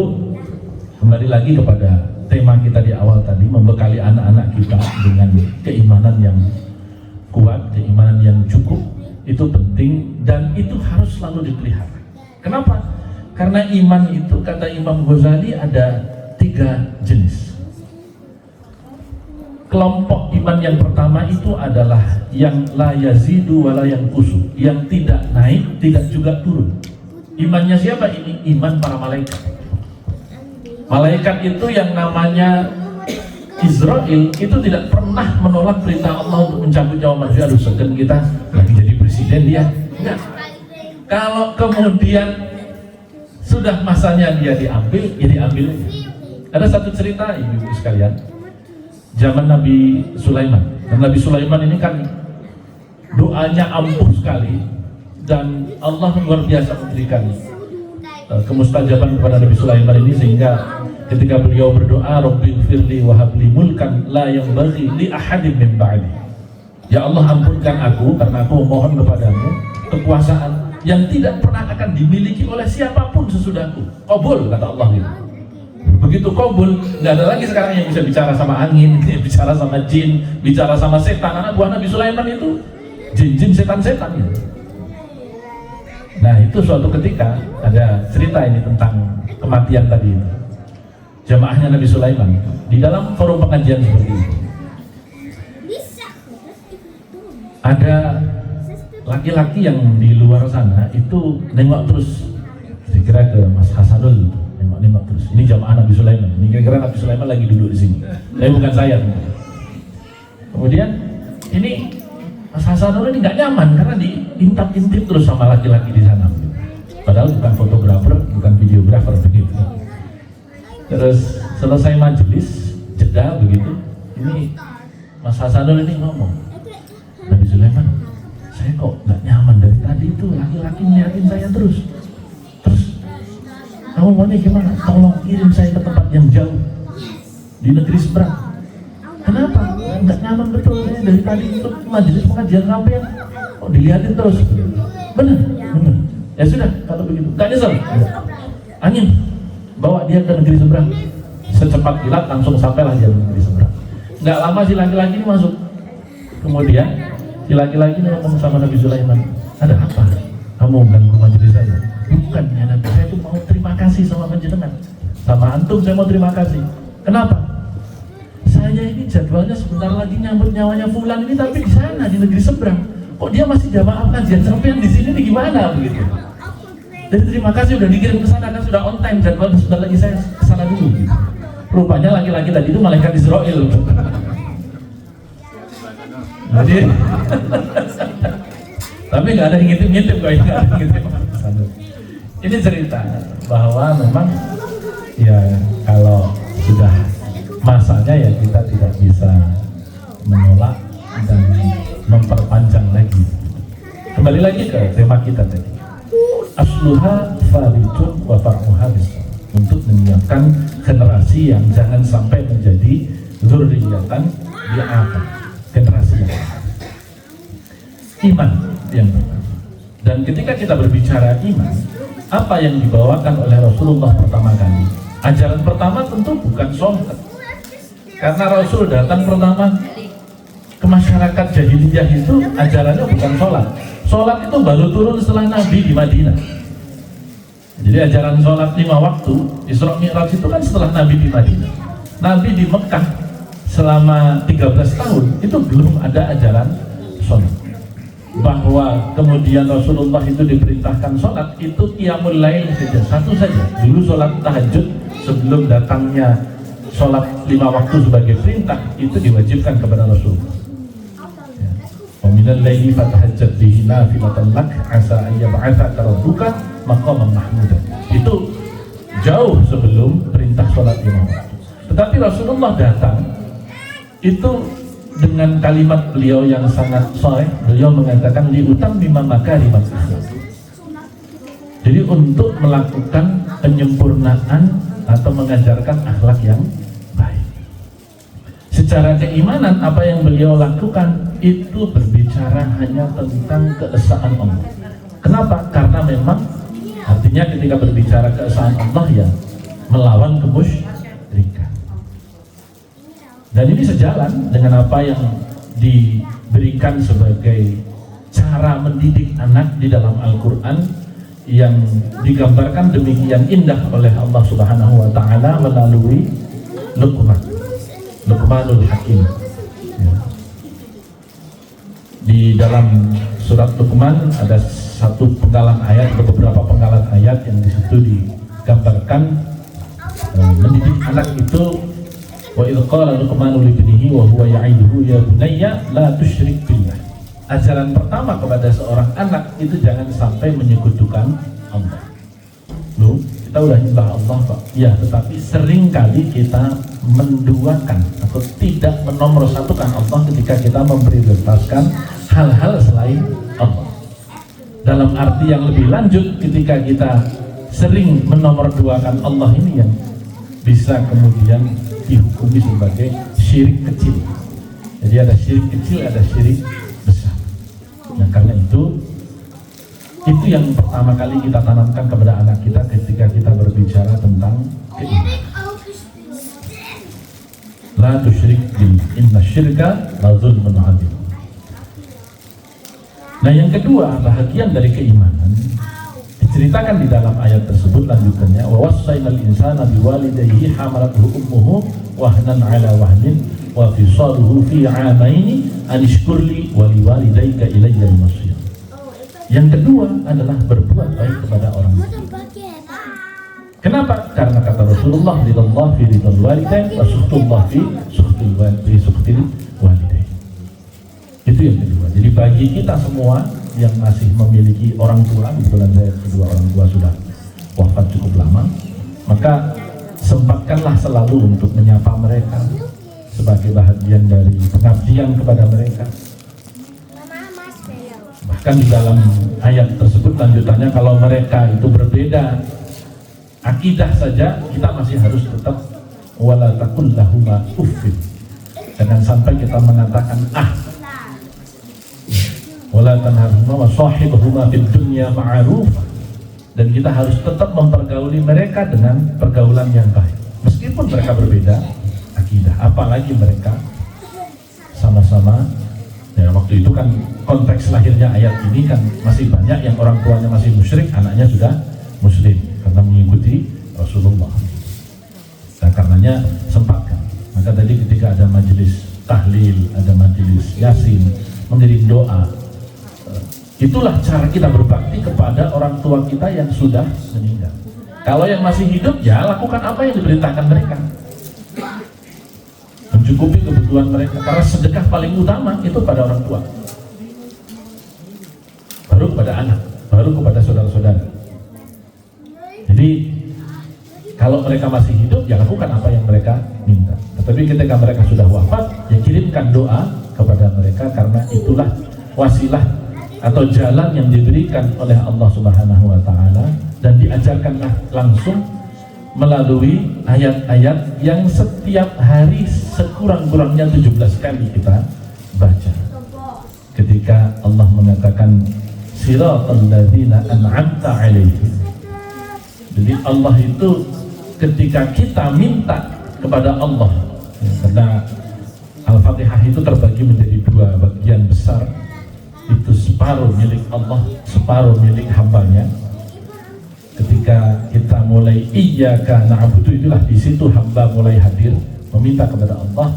kembali lagi kepada tema kita di awal tadi, membekali anak-anak kita dengan keimanan yang kuat, keimanan yang cukup, itu penting dan itu harus selalu dipelihara. Kenapa? Karena iman itu, kata Imam Ghazali, ada 3 jenis. Kelompok iman yang pertama itu adalah yang la yazidu wala yanqusu, yang tidak naik, tidak juga turun. Imannya siapa ini? Iman para malaikat. Malaikat itu yang namanya Israel itu tidak pernah menolak perintah Allah untuk mencabut nyawa manusia. Aduh, segen kita lagi jadi presiden dia. Enggak. Kalau kemudian sudah masanya dia diambil, ya diambil. Ada satu cerita ibu-ibu sekalian, zaman Nabi Sulaiman. Dan Nabi Sulaiman ini kan doanya ampuh sekali dan Allah luar biasa memberikan kemustajaban kepada Nabi Sulaiman ini, sehingga ketika beliau berdoa, Rabbil firli wa habli mulkan la yanbaghi li ahadin min ba'di. Ya Allah, ampunkan aku karena aku memohon kepadamu kekuasaan yang tidak pernah akan dimiliki oleh siapapun sesudahku. Qabul, kata Allah gitu. Begitu qabul, nggak ada lagi sekarang yang bisa bicara sama angin, bicara sama jin, bicara sama setan. Anak buah Nabi Sulaiman itu jin-jin, setan-setan gitu. Nah itu suatu ketika ada cerita ini tentang kematian tadi itu. Jamaahnya Nabi Sulaiman di dalam forum pengajian seperti itu, ada laki-laki yang di luar sana itu nengok terus, kira-kira ke Mas Hasanul, nengok terus. Ini jamaah Nabi Sulaiman. Ini kira-kira Nabi Sulaiman lagi duduk di sini. Tapi bukan saya. Kemudian ini Mas Hasanul ini nggak nyaman karena diintip-intip terus sama laki-laki di sana. Padahal bukan fotografer, bukan videografer begitu. Terus selesai majelis, jeda begitu, ini Mas Hasanul ini ngomong, Nabi Sulaiman, saya kok nggak nyaman dari tadi itu laki-laki ngeliatin saya terus. Kamu maunya gimana? Tolong kirim saya ke tempat yang jauh di negeri seberang. Kenapa? Nggak nyaman betul saya dari tadi itu majelis pengajian sampai kok dilihatin terus. Benar. Ya sudah, kalau begitu. Nggak nyesel. Angin, bawa dia ke negeri seberang. Secepat kilat langsung sampailah dia ke negeri seberang. Nggak lama si laki-laki ini masuk. Kemudian si laki-laki ini ngomong sama Nabi Sulaiman, ada apa? Kamu ganggu majelis saya? Bukan ya Nabi, saya tuh mau terima kasih sama panjenengan, sama antum saya mau terima kasih. Kenapa? Saya ini jadwalnya sebentar lagi nyambut nyawanya fulan ini, tapi di sana di negeri seberang. Kok dia masih jamaah kajian sampean di sini nih, gimana begitu? Jadi terima kasih udah dikirim ke sana, kan sudah on time, jadwal sebentar lagi saya ke sana dulu. Gitu. Rupanya laki-laki tadi itu malaikat Israel. Jadi tapi nggak ada yang ngintip-ngintip kok, nggak ada yang ngintip. Ini cerita bahwa memang ya kalau sudah masanya ya kita tidak bisa menolak dan memperpanjang lagi. Kembali lagi ke tema kita tadi, asluha falitun wa far'uha bismillah, untuk menyiapkan generasi yang jangan sampai menjadi dzurriyyatan bi'atan, generasi yang iman yang pertama. Dan ketika kita berbicara iman, apa yang dibawakan oleh Rasulullah pertama kali? Ajaran pertama tentu bukan sholat, karena Rasul datang pertama ke masyarakat jahiliyah itu ajarannya bukan sholat. Sholat itu baru turun setelah Nabi di Madinah. Jadi ajaran sholat 5 waktu Isra Mi'raj itu kan setelah Nabi di Madinah. Nabi di Mekah selama 13 tahun itu belum ada ajaran sholat. Bahwa kemudian Rasulullah itu diperintahkan sholat itu qiyamul lail saja, satu saja. Dulu sholat tahajud sebelum datangnya sholat 5 waktu sebagai perintah itu diwajibkan kepada Rasulullah. Wa minal laili fatahajjat bihi nafilatan lak asa an yab'atsaka rabbuka maqaman mahmudan. Itu jauh sebelum perintah sholat 5 waktu. Tetapi Rasulullah datang itu dengan kalimat beliau yang sangat sahih. Beliau mengatakan liutam bima makarimat Islam, Jadi untuk melakukan penyempurnaan atau mengajarkan akhlak yang baik. Secara keimanan apa yang beliau lakukan itu berbicara hanya tentang keesaan Allah. Kenapa? Karena memang artinya ketika berbicara keesaan Allah ya melawan kemusyrikan. Dan ini sejalan dengan apa yang diberikan sebagai cara mendidik anak di dalam Al-Quran yang digambarkan demikian indah oleh Allah Subhanahu wa Ta'ala melalui Luqmanul Hakim. Di dalam surat Luqman ada satu penggalan ayat atau beberapa penggalan ayat yang di situ digambarkan mendidik anak itu. Wa idh qala Luqmanu libnihi wa huwa ya'iduhu ya bunayya la tusyrik billah. Ajaran pertama kepada seorang anak itu jangan sampai menyekutukan Allah. Loh, kita udah nyembah Allah Pak. Ya, tetapi seringkali kita menduakan atau tidak menomorsatukan Allah ketika kita memprioritaskan hal-hal selain Allah. Dalam arti yang lebih lanjut, ketika kita sering menomorduakan Allah ini yang bisa kemudian dihukumi sebagai syirik kecil. Jadi ada syirik kecil, ada syirik besar. Nah karena itu yang pertama kali kita tanamkan kepada anak kita ketika kita berbicara tentang keimanan. La tusyrik billah, inna syirka la zulmun adzim. Nah yang kedua, bahagian dari keimanan diceritakan di dalam ayat tersebut lanjutannya, wa wassaynal insana biwalidayhi hamalathu ummuhu wahnan ala wahnin wa fisaluhu fi 'amaini an ishkurli wa liwalidayka ilayya al-masir. Yang kedua adalah berbuat baik kepada orang tua. Kenapa? Karena kata Rasulullah, ridallah fi ridal walidain wa sukhtullah fi sukhtil walidain. Itu yang kedua. Jadi bagi kita semua yang masih memiliki orang tua, kebetulan saya kedua orang tua sudah wafat cukup lama, maka sempatkanlah selalu untuk menyapa mereka sebagai bahagian dari pengabdian kepada mereka. Bahkan di dalam ayat tersebut lanjutannya, kalau mereka itu berbeda akidah saja, kita masih harus tetap wala taqul lahuma uffin. Jangan sampai kita mengatakan wala tanharhuma wa sahibhuma fid dunya ma'ruf. Dan kita harus tetap mempergauli mereka dengan pergaulan yang baik meskipun mereka berbeda akidah, apalagi mereka sama-sama ya, waktu itu kan konteks lahirnya ayat ini kan masih banyak yang orang tuanya masih musyrik, anaknya sudah muslim karena mengikuti Rasulullah. Nah karenanya sempatkan. Maka tadi ketika ada majelis tahlil, ada majelis yasin, mengirim doa, itulah cara kita berbakti kepada orang tua kita yang sudah meninggal. Kalau yang masih hidup, ya lakukan apa yang diperintahkan mereka, mencukupi kebutuhan mereka, karena sedekah paling utama itu pada orang tua, baru kepada anak, baru kepada saudara-saudara. Jadi kalau mereka masih hidup, ya lakukan apa yang mereka minta. Tetapi ketika mereka sudah wafat, ya kirimkan doa kepada mereka, karena itulah wasilah atau jalan yang diberikan oleh Allah Subhanahu wa Ta'ala, dan diajarkanlah langsung melalui ayat-ayat yang setiap hari sekurang-kurangnya 17 kali kita baca. Ketika Allah mengatakan siratal ladzina an'amta 'alaihim. Jadi Allah itu ketika kita minta kepada Allah, ya, karena Al-Fatihah itu terbagi menjadi dua bagian besar, itu separuh milik Allah, separuh milik hambanya. Ketika kita mulai iyyaka na'budu, itulah di situ hamba mulai hadir meminta kepada Allah,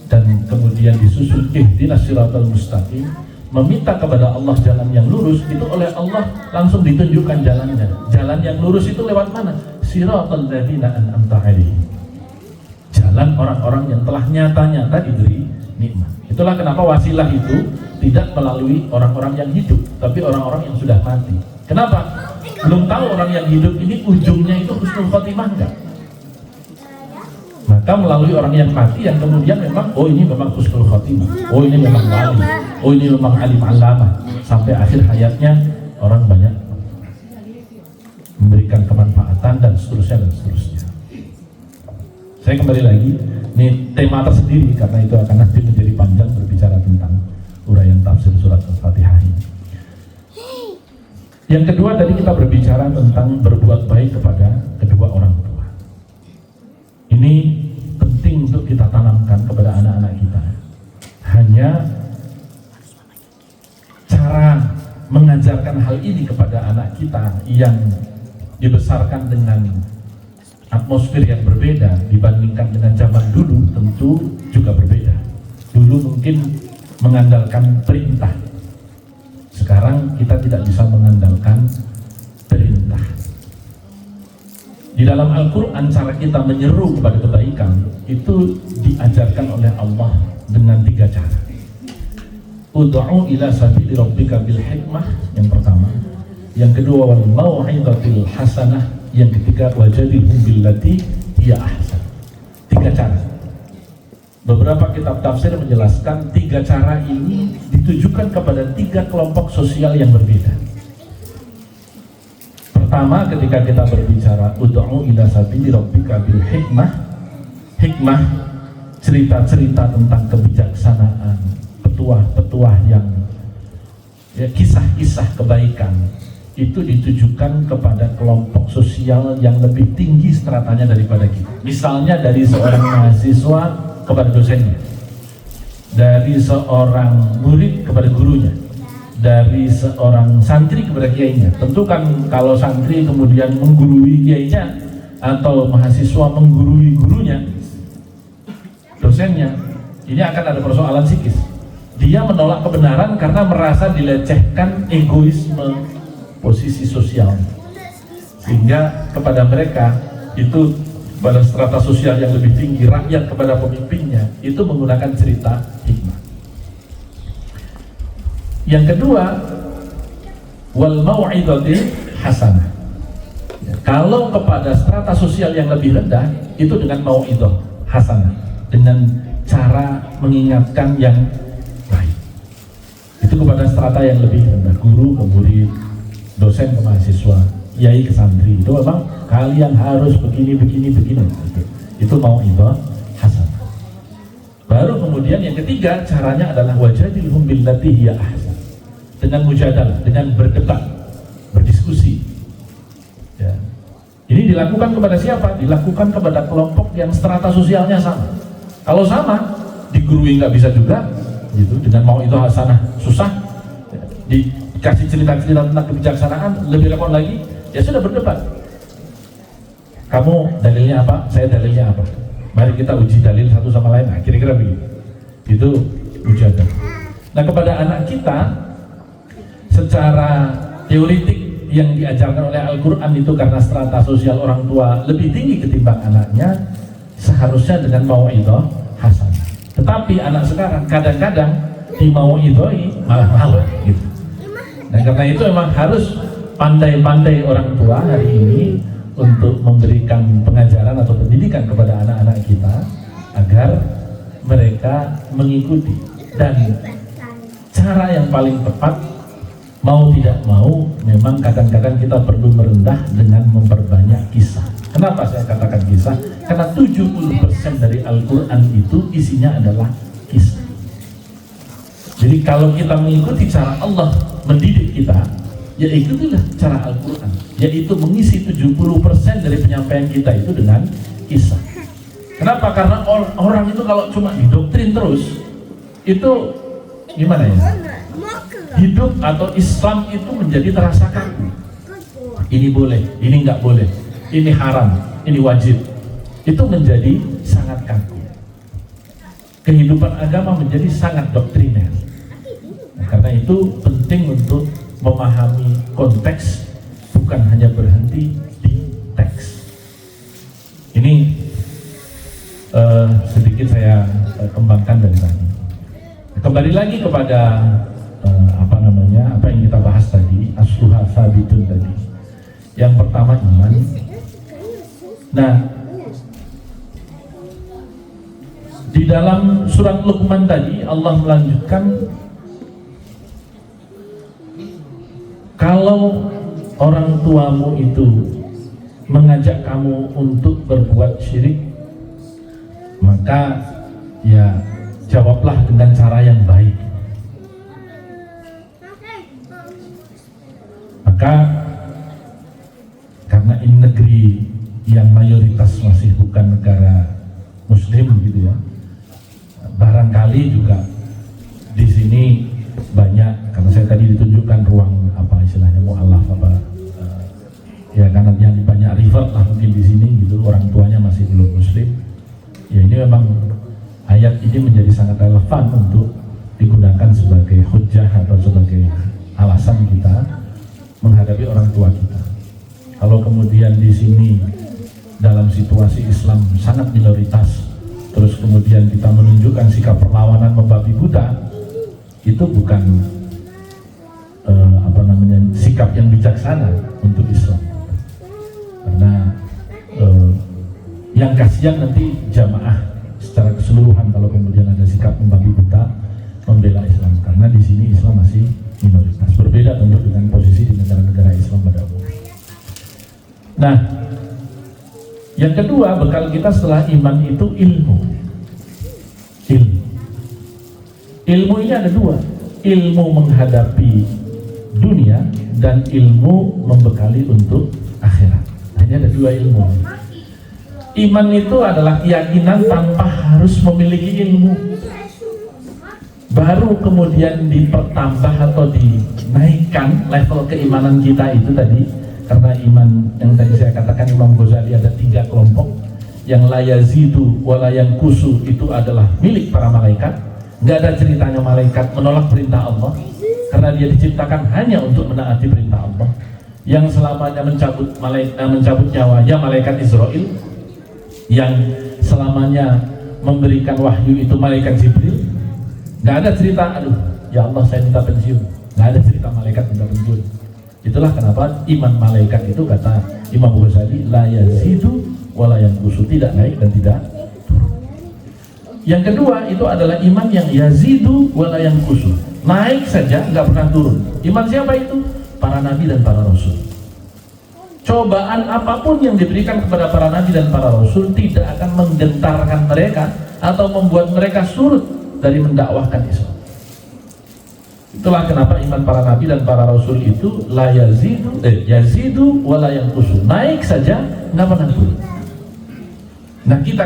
dan kemudian disusul ihdinas siratal mustaqim, meminta kepada Allah jalan yang lurus. Itu oleh Allah langsung ditunjukkan jalannya. Jalan yang lurus itu lewat mana? Siratal ladzina an'amta 'alaihim. Jalan orang-orang yang telah nyata-nyata diberi nikmat. Itulah kenapa wasilah itu tidak melalui orang-orang yang hidup, tapi orang-orang yang sudah mati. Kenapa? Belum tahu orang yang hidup ini ujungnya itu husnul khotimah enggak? Maka melalui orang yang mati yang kemudian memang, oh ini memang husnul khotimah, oh ini memang wali, oh ini memang alim alama, sampai akhir hayatnya orang banyak. memberikan kemanfaatan dan seterusnya dan seterusnya. Saya kembali lagi, ini tema tersendiri karena itu akan nanti menjadi panjang berbicara tentang uraian tafsir surat Al-Fatihah ini. Yang kedua tadi kita berbicara tentang berbuat baik kepada kedua orang tua. Ini penting untuk kita tanamkan kepada anak-anak kita. Hanya cara mengajarkan hal ini kepada anak kita yang dibesarkan dengan atmosfer yang berbeda dibandingkan dengan zaman dulu tentu juga berbeda. Dulu mungkin mengandalkan perintah. Sekarang kita tidak bisa mengandalkan perintah. Di dalam Al-Quran cara kita menyeru kepada kebaikan itu diajarkan oleh Allah dengan 3 cara. Ud'u ila sabili rabbika bil hikmah, yang pertama. Yang kedua wal mau'izatil hasanah, yang ketiga wajadilhum billati hiya ahsan. 3 cara. Beberapa kitab tafsir menjelaskan 3 cara ini ditujukan kepada 3 kelompok sosial yang berbeda. Pertama, ketika kita berbicara ud'u ila sabili rabbika bil hikmah, hikmah cerita-cerita tentang kebijaksanaan, petuah-petuah yang kisah-kisah kebaikan itu ditujukan kepada kelompok sosial yang lebih tinggi stratanya daripada kita. Misalnya dari seorang mahasiswa kepada dosennya, dari seorang murid kepada gurunya, dari seorang santri kepada kiainya. Tentu kan kalau santri kemudian menggurui kiainya atau mahasiswa menggurui gurunya, dosennya, ini akan ada persoalan psikis. Dia menolak kebenaran karena merasa dilecehkan egoisme posisi sosial, sehingga kepada mereka itu pada strata sosial yang lebih tinggi, rakyat kepada pemimpinnya itu menggunakan cerita hikmah. Yang kedua, wal mau'izatil hasanah. Kalau kepada strata sosial yang lebih rendah itu dengan mau'izah hasanah, dengan cara mengingatkan yang baik. Itu kepada strata yang lebih rendah, guru ke murid, dosen ke mahasiswa, kiai ke santri. Itu memang kalian harus begini. Itu mau'izah hasanah. Baru kemudian yang ketiga caranya adalah wajadilhum billati hiya ahsan. Dengan mujadalah, dengan berdebat, berdiskusi. Ya. Ini dilakukan kepada siapa? Dilakukan kepada kelompok yang strata sosialnya sama. Kalau sama, digurui nggak bisa juga, gitu. Dengan mau'izah hasanah susah. Ya. Dikasih cerita-cerita tentang kebijaksanaan lebih repot lagi. Ya sudah berdebat. Kamu dalilnya apa? Saya dalilnya apa? Mari kita uji dalil satu sama lain. Nah, kira-kira begitu. Itu mujadah. Nah, kepada anak kita secara teoritik yang diajarkan oleh Al-Quran itu karena strata sosial orang tua lebih tinggi ketimbang anaknya, seharusnya dengan mau'izah hasanah. Tetapi anak sekarang kadang-kadang di mau'izai malah gitu. Nah, karena itu memang harus pandai-pandai orang tua hari ini untuk memberikan pengajaran atau pendidikan kepada anak-anak kita agar mereka mengikuti. Dan cara yang paling tepat, mau tidak mau, memang kadang-kadang kita perlu merendah dengan memperbanyak kisah. Kenapa saya katakan kisah? Karena 70% dari Al-Quran itu isinya adalah kisah. Jadi kalau kita mengikuti cara Allah mendidik kita, ya ikutilah cara Al-Quran, yaitu mengisi 70% dari penyampaian kita itu dengan kisah. Kenapa? Karena orang itu kalau cuma didoktrin terus, itu gimana ya? Hidup atau Islam itu menjadi terasa kaku. Ini boleh, ini nggak boleh, ini haram, ini wajib. Itu menjadi sangat kaku. Kehidupan agama menjadi sangat doktriner. Nah, karena itu penting untuk memahami konteks, bukan hanya berhenti di teks. Ini sedikit saya kembangkan dari tadi. Kembali lagi kepada apa yang kita bahas tadi, asluha sabitun tadi. Yang pertama iman. Nah, di dalam surat Luqman tadi Allah melanjutkan, kalau orang tuamu itu mengajak kamu untuk berbuat syirik, maka ya jawablah dengan cara yang baik. Maka karena ini negeri yang mayoritas masih bukan negara Muslim gitu ya, barangkali juga di sini banyak, karena saya tadi ditunjukkan ruang apa istilahnya mu'alaf apa ya, karena yang banyak revert lah mungkin di sini gitu, orang tuanya masih belum Muslim. Ya ini memang ayat ini menjadi sangat relevan untuk digunakan sebagai hujjah atau sebagai alasan kita menghadapi orang tua kita. Kalau kemudian di sini dalam situasi Islam sangat minoritas, terus kemudian kita menunjukkan sikap perlawanan membabi buta, itu bukan sikap yang bijaksana untuk Islam. Karena yang kasihan nanti jamaah secara keseluruhan kalau kemudian ada sikap membabi buta membela Islam, karena di sini Islam masih minoritas. Berbeda tentu dengan posisi di negara-negara Islam pada umumnya. Nah, yang kedua, bekal kita setelah iman itu ilmu. Ilmu ini ada dua, ilmu menghadapi dunia dan ilmu membekali untuk akhirat. Nah, ini ada dua ilmu. Iman itu adalah keyakinan tanpa harus memiliki ilmu. Baru kemudian dipertambah atau dinaikkan level keimanan kita itu tadi. Karena iman yang tadi saya katakan Imam Ghazali ada 3 kelompok. Yang la yazidu wa la yanqusu itu adalah milik para malaikat. Nggak ada ceritanya malaikat menolak perintah Allah, karena dia diciptakan hanya untuk menaati perintah Allah. Yang selamanya mencabut nyawa ya malaikat Israel, yang selamanya memberikan wahyu itu malaikat Jibril. Nggak ada cerita, aduh ya Allah saya minta pensiun. Nggak ada cerita malaikat minta pensiun. Itulah kenapa iman malaikat itu kata Imam Ghazali la yazidu wa la yanqusu, tidak naik dan tidak turun. Yang kedua itu adalah iman yang yazidu wa la yanqusu, naik saja nggak pernah turun. Iman siapa itu? Para nabi dan para rasul. Cobaan apapun yang diberikan kepada para nabi dan para rasul tidak akan menggentarkan mereka atau membuat mereka surut dari mendakwahkan Islam. Itulah kenapa iman para nabi dan para rasul itu la yazidu wa la yanqusu, naik saja nggak pernah turun. Nah kita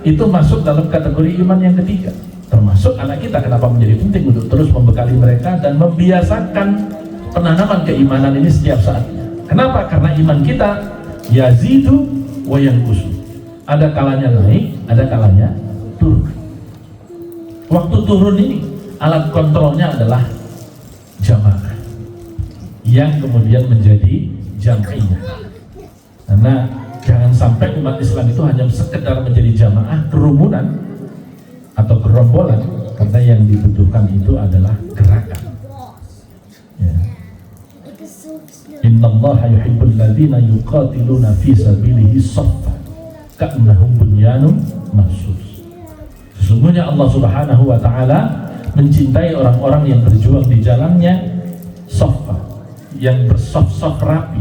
itu masuk dalam kategori iman yang ketiga, termasuk anak kita. Kenapa menjadi penting untuk terus membekali mereka dan membiasakan penanaman keimanan ini setiap saatnya. Kenapa? Karena iman kita yazidu wa yanqusu, ada kalanya naik, ada kalanya turun. Waktu turun ini alat kontrolnya adalah jamaah yang kemudian menjadi jam'iyah. Karena jangan sampai umat Islam itu hanya sekedar menjadi jamaah kerumunan atau gerombolan, karena yang dibutuhkan itu adalah gerakan. Ya. Innallaha yuhibbul ladzina yuqatiluna fi sabilihi shaffan ka'annahum bunyanun marsus. Sesungguhnya Allah Subhanahu wa taala mencintai orang-orang yang berjuang di jalannya shaffa, yang bersaf-saf rapi.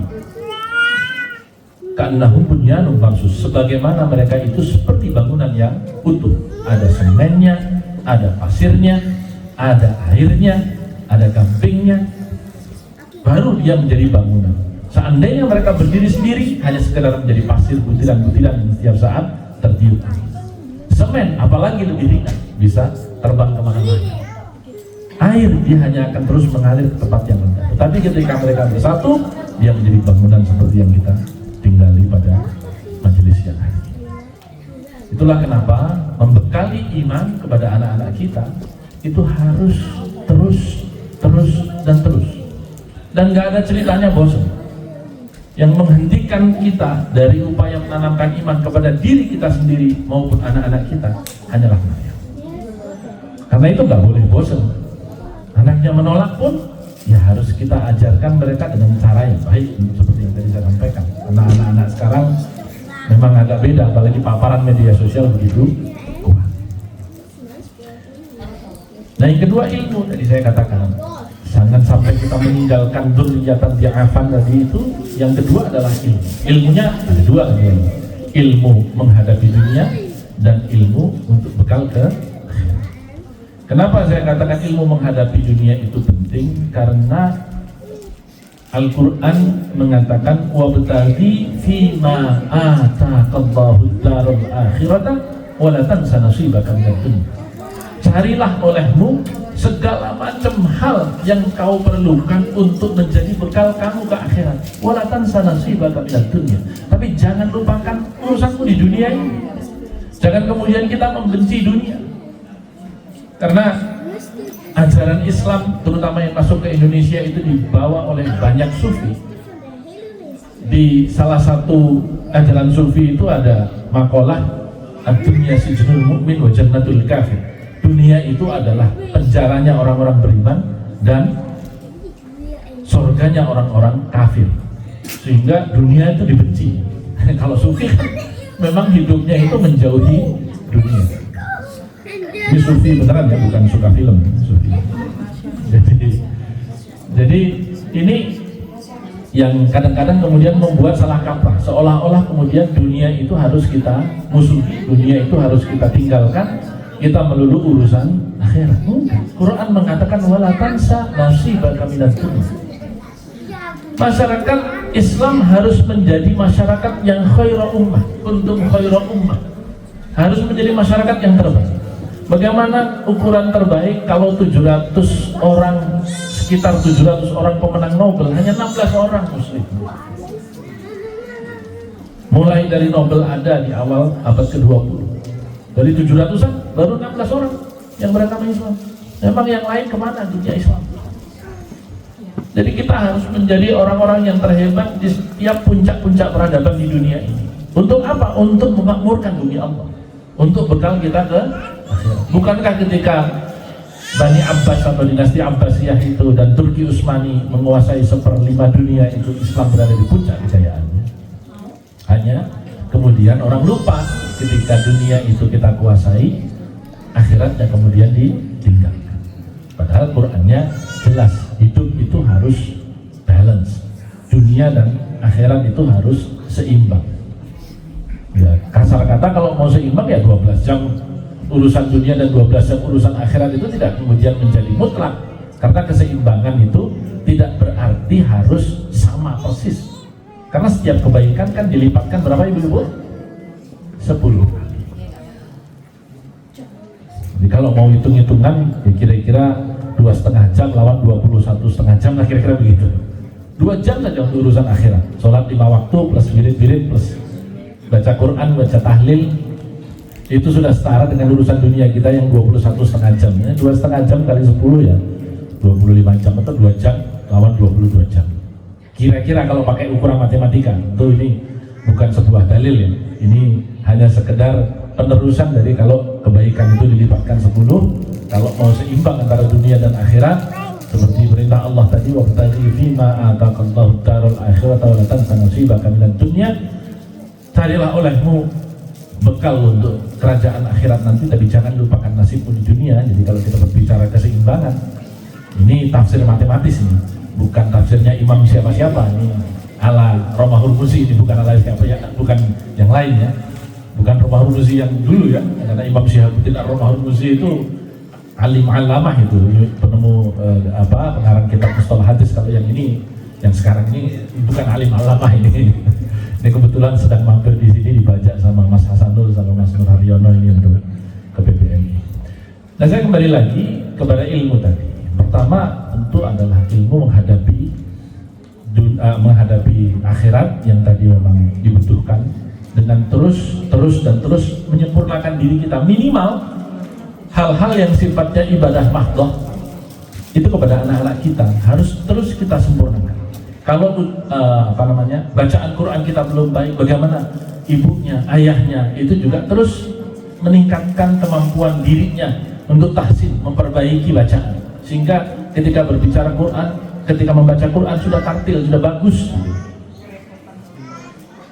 Ka'annahum bunyanun marsus, sebagaimana mereka itu seperti bangunan yang utuh. Ada semennya, ada pasirnya, ada airnya, ada gampingnya, baru dia menjadi bangunan. Seandainya mereka berdiri sendiri, hanya sekedar menjadi pasir, butiran-butiran yang setiap saat tertiup. Semen apalagi lebih ringan, bisa terbang kemana-mana. Air dia hanya akan terus mengalir ke tempat yang rendah. Tetapi ketika mereka bersatu, dia menjadi bangunan seperti yang kita tinggali pada majelis yang hari ini. Itulah kenapa membekali iman kepada anak-anak kita itu harus terus dan gak ada ceritanya bosan. Yang menghentikan kita dari upaya menanamkan iman kepada diri kita sendiri maupun anak-anak kita hanyalah maya. Karena itu gak boleh bosan. Anaknya menolak pun ya harus kita ajarkan mereka dengan cara yang baik, seperti yang tadi saya sampaikan. Karena anak-anak sekarang memang agak beda, apalagi paparan media sosial begitu kuat. Nah yang kedua ilmu, tadi saya katakan Jangan sampai kita meninggalkan dzurriyyatan di'afan tadi itu. Yang kedua adalah ilmu. Ilmunya ada dua, ilmu menghadapi dunia dan ilmu untuk bekal ke. Kenapa saya katakan ilmu menghadapi dunia itu penting? Karena Al-Quran mengatakan wabtaghi fima ataqallahu ad-darul akhirata wa la tansa nasibaka minad dunya. Carilah olehmu segala macam hal yang kau perlukan untuk menjadi bekal kamu ke akhirat. Wa la tansa nasibaka minad dunya. Tapi jangan lupakan urusanmu di dunia ini. Jangan kemudian kita membenci dunia. Karena ajaran Islam terutama yang masuk ke Indonesia itu dibawa oleh banyak sufi. Di salah satu ajaran sufi itu ada makalah ad-dunya sijnul mu'min wa jannatul kafir. Dunia itu adalah penjaranya orang-orang beriman dan surganya orang-orang kafir. Sehingga dunia itu dibenci. Kalau sufi kan memang hidupnya itu menjauhi dunia. Ini sufi beneran ya, bukan suka film sufi. Jadi ini yang kadang-kadang kemudian membuat salah kaprah, seolah-olah kemudian dunia itu harus kita musuhi, dunia itu harus kita tinggalkan, kita melulu urusan akhirat. Quran mengatakan wala tansa nasibaka minad dunya. Masyarakat Islam harus menjadi masyarakat yang khairul ummah, kuntum khairul ummah. Harus menjadi masyarakat yang terbaik. Bagaimana ukuran terbaik kalau 700 orang, sekitar 700 orang pemenang Nobel, hanya 16 orang muslim. Mulai dari Nobel ada di awal abad ke-20. Dari 700-an baru 16 orang yang beragama Islam. Memang yang lain kemana dunia Islam? Jadi kita harus menjadi orang-orang yang terhebat di setiap puncak-puncak peradaban di dunia ini. Untuk apa? Untuk memakmurkan bumi Allah. Untuk bekal kita ke akhirat. Bukankah ketika Bani Abbas atau dinasti Abbasiyah itu dan Turki Utsmani menguasai 1/5 dunia itu, Islam berada di puncak kejayaannya? Hanya kemudian orang lupa ketika dunia itu kita kuasai, akhiratnya kemudian ditinggalkan. Padahal Qur'annya jelas, hidup itu harus balance. Dunia dan akhirat itu harus seimbang. Ya, kasar kata kalau mau seimbang ya 12 jam urusan dunia dan 12 jam urusan akhirat itu tidak kemudian menjadi mutlak. Karena keseimbangan itu tidak berarti harus sama persis. Karena setiap kebaikan kan dilipatkan berapa ibu-ibu? 10 kali. Jadi kalau mau hitung-hitungan ya kira-kira 2,5 jam lawan 21,5 jam lah, kira-kira begitu. 2 jam saja untuk urusan akhirat. Sholat 5 waktu plus wirid-wirid plus baca Quran, baca tahlil, itu sudah setara dengan urusan dunia kita yang 21,5 jam. 2,5 jam kali 10 ya 25 jam atau 2 jam lawan 22 jam. Kira-kira kalau pakai ukuran matematika. Tuh ini bukan sebuah dalil ya. Ini hanya sekedar penerusan dari kalau kebaikan itu dilipatkan 10. Kalau mau seimbang antara dunia dan akhirat, seperti perintah Allah tadi, wabtaghi fima ataqallahu ad-darul akhirata wa la tansa nasibaka minad dunya. Carilah olehmu bekal untuk kerajaan akhirat nanti, tapi jangan lupakan nasibmu di dunia. Jadi kalau kita berbicara keseimbangan, ini tafsir matematis ini, bukan tafsirnya imam siapa-siapa. Ini ala Romahur Muzi, ini bukan ala siapa ya, bukan yang lain ya, bukan Romahur Muzi yang dulu ya, karena Imam Syihabuddin Ar-Romahur Muzi itu alim alamah, itu penemu pengarang kitab Mustalah Hadis. Kalau yang ini, yang sekarang ini bukan alim alamah ini. Ini kebetulan sedang mampir di sini, dibajak sama Mas Hasanul sama Mas Nur Haryono ini untuk ke PBMI. Nah, saya kembali lagi kepada ilmu tadi. Pertama tentu adalah ilmu menghadapi akhirat yang tadi memang dibutuhkan, dengan terus menyempurnakan diri kita, minimal hal-hal yang sifatnya ibadah mahdoh itu kepada anak-anak kita harus terus kita sempurnakan. Kalau bacaan Quran kita belum baik, bagaimana ibunya, ayahnya itu juga terus meningkatkan kemampuan dirinya untuk tahsin, memperbaiki bacaan, sehingga ketika berbicara Quran, ketika membaca Quran sudah tartil, sudah bagus,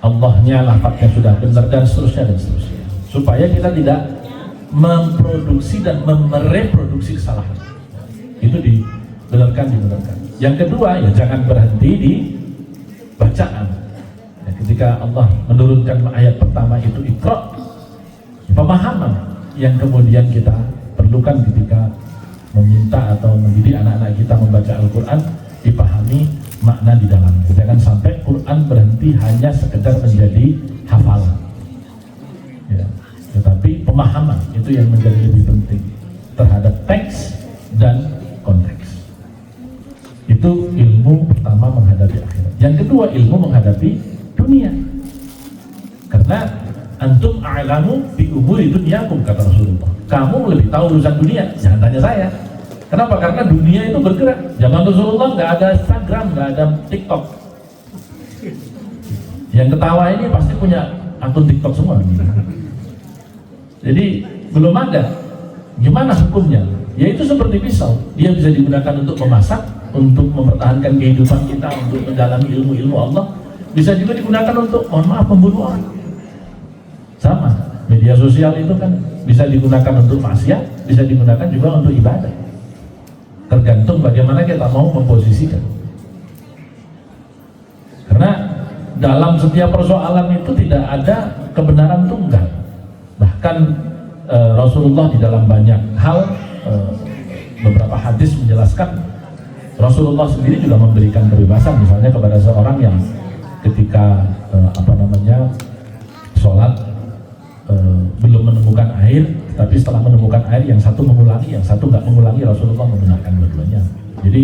Allahnya, lafadznya sudah benar, dan seterusnya, supaya kita tidak memproduksi dan mereproduksi kesalahan. Itu benarkan, dibenarkan. Yang kedua, ya jangan berhenti di bacaan. Ya, ketika Allah menurunkan ayat pertama itu Iqra, pemahaman yang kemudian kita perlukan ketika meminta atau mendidik anak-anak kita membaca Al-Quran, dipahami makna di dalamnya. Jangan sampai Quran berhenti hanya sekedar menjadi hafalan, ya, tetapi pemahaman itu yang menjadi lebih penting terhadap teks dan konteks. Itu ilmu pertama menghadapi akhirat. Yang kedua, ilmu menghadapi dunia. Karena antum a'lamu bi umuri dunyakum, kata Rasulullah. Kamu lebih tahu urusan dunia, jangan tanya saya. Kenapa? Karena dunia itu bergerak. Zaman Rasulullah nggak ada Instagram, nggak ada TikTok. Yang ketawa ini pasti punya akun TikTok semua. Jadi belum ada. Gimana hukumnya? Ya itu seperti pisau. Dia bisa digunakan untuk memasak, untuk mempertahankan kehidupan kita, untuk mendalami ilmu-ilmu Allah. Bisa juga digunakan untuk, mohon maaf, membunuh orang. Sama. Media sosial itu kan bisa digunakan untuk maksiat, bisa digunakan juga untuk ibadah. Tergantung bagaimana kita mau memposisikan. Karena dalam setiap persoalan itu tidak ada kebenaran tunggal. Bahkan Rasulullah di dalam banyak hal, beberapa hadis menjelaskan, Rasulullah sendiri juga memberikan kebebasan, misalnya kepada seorang yang ketika sholat belum menemukan air, tapi setelah menemukan air yang satu mengulangi, yang satu nggak mengulangi, Rasulullah membenarkan dua-duanya. Jadi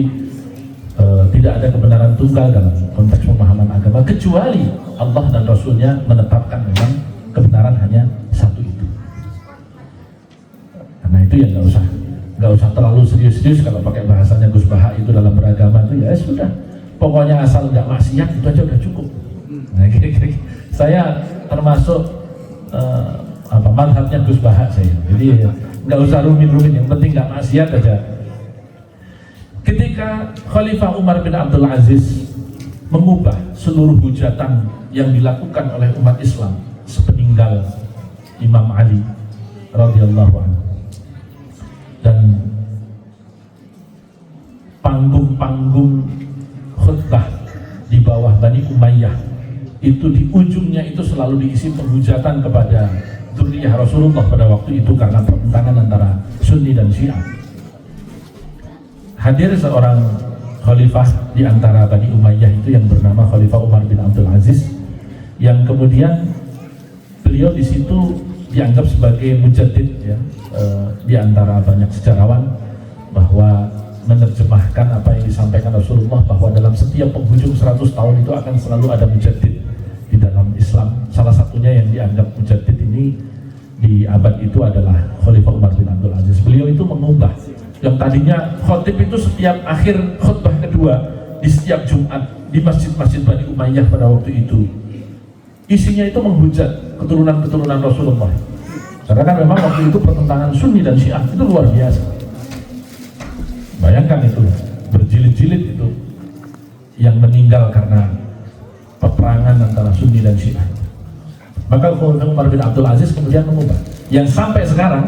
tidak ada kebenaran tunggal dalam konteks pemahaman agama, kecuali Allah dan Rasulnya menetapkan memang kebenaran hanya satu itu. Karena itu ya nggak usah terlalu serius-serius. Kalau pakai bahasanya Gus Baha itu dalam beragama itu ya sudah, pokoknya asal nggak maksiat itu aja udah cukup. Nah, kira-kira saya termasuk madhabnya Gus Baha saya. Jadi nggak usah rumit-rumit, yang penting nggak maksiat aja. Ketika Khalifah Umar bin Abdul Aziz mengubah seluruh hujatan yang dilakukan oleh umat Islam sepeninggal Imam Ali radhiyallahu anhu, dan panggung-panggung khutbah di bawah Bani Umayyah itu di ujungnya itu selalu diisi penghujatan kepada dzurriyyah Rasulullah pada waktu itu karena pertentangan antara Sunni dan Syiah. Hadir seorang khalifah di antara Bani Umayyah itu yang bernama Khalifah Umar bin Abdul Aziz, yang kemudian beliau di situ dianggap sebagai mujaddid, ya, di antara banyak sejarawan, bahwa menerjemahkan apa yang disampaikan Rasulullah bahwa dalam setiap penghujung 100 tahun itu akan selalu ada mujaddid di dalam Islam. Salah satunya yang dianggap mujaddid ini di abad itu adalah Khalifah Umar bin Abdul Aziz. Beliau itu mengubah yang tadinya khotib itu setiap akhir khutbah kedua di setiap Jumat di masjid-masjid Bani Umayyah pada waktu itu, isinya itu menghujat keturunan-keturunan Rasulullah. Karena kan memang waktu itu pertentangan Sunni dan Syiah itu luar biasa. Bayangkan itu, berjilid-jilid itu yang meninggal karena peperangan antara Sunni dan Syiah. Maka Umar bin Abdul Aziz kemudian mengubah, yang sampai sekarang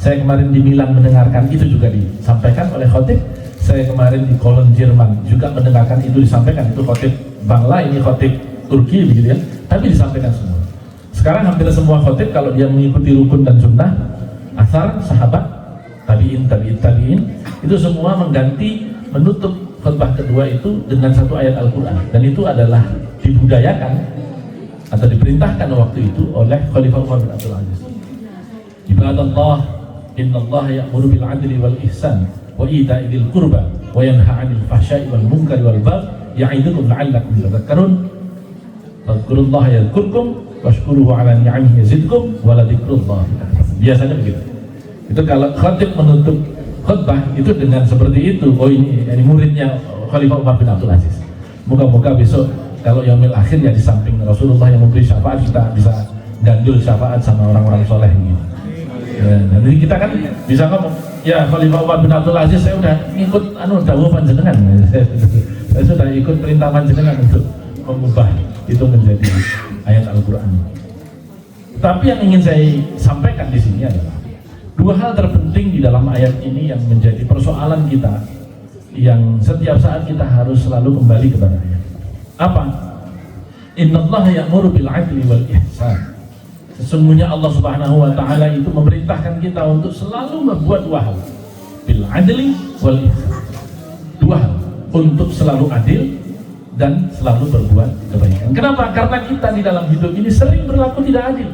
saya kemarin di Milan mendengarkan itu juga disampaikan oleh khotib. Saya kemarin di Cologne Jerman juga mendengarkan itu disampaikan. Itu khotib Bangla, ini khotib Turki begitu ya, tapi disampaikan semua. Sekarang hampir semua khotib kalau dia mengikuti rukun dan sunnah, asar, sahabat, tabi'in, itu semua mengganti, menutup khutbah kedua itu dengan satu ayat Al-Quran. Dan itu adalah dibudayakan atau diperintahkan waktu itu oleh Khalifah Umar bin Abdul Aziz. Ibadallah, innallaha ya'muru bil 'adli wal ihsan wa ita'i dzil qurba wa yanha 'anil fahsya'i wal munkari wal baghi ya'idukum la'allakum tadhakkarun. Fadhkurullaha yadhkurkum washkuruhu 'ala ni'amihi yazidkum wa la dzikrullahi akbar. Biasanya begitu. Itu kalau khatib menutup khutbah itu dengan seperti itu. Oh ini muridnya Khalifah Umar bin Abdul Aziz. Moga-moga besok kalau yaumil akhir ya di samping Rasulullah yang memberi syafaat, kita bisa gandul syafaat sama orang-orang soleh gitu. Ya, jadi kita kan bisa ngomong, ya Khalifah Umar bin Abdul Aziz saya udah ikut dawuh panjenengan. Saya sudah ikut perintah panjenengan untuk mengubah itu menjadi ayat Al-Quran. Tapi yang ingin saya sampaikan di sini adalah dua hal terpenting di dalam ayat ini yang menjadi persoalan kita yang setiap saat kita harus selalu kembali kepadanya. Apa? Innallaha ya'muru bil 'adli wal ihsan. Sesungguhnya Allah Subhanahu wa taala itu memerintahkan kita untuk selalu membuat dua hal. Bil 'adli wal ihsan. Dua hal, untuk selalu adil dan selalu berbuat kebaikan. Kenapa? Karena kita di dalam hidup ini sering berlaku tidak adil.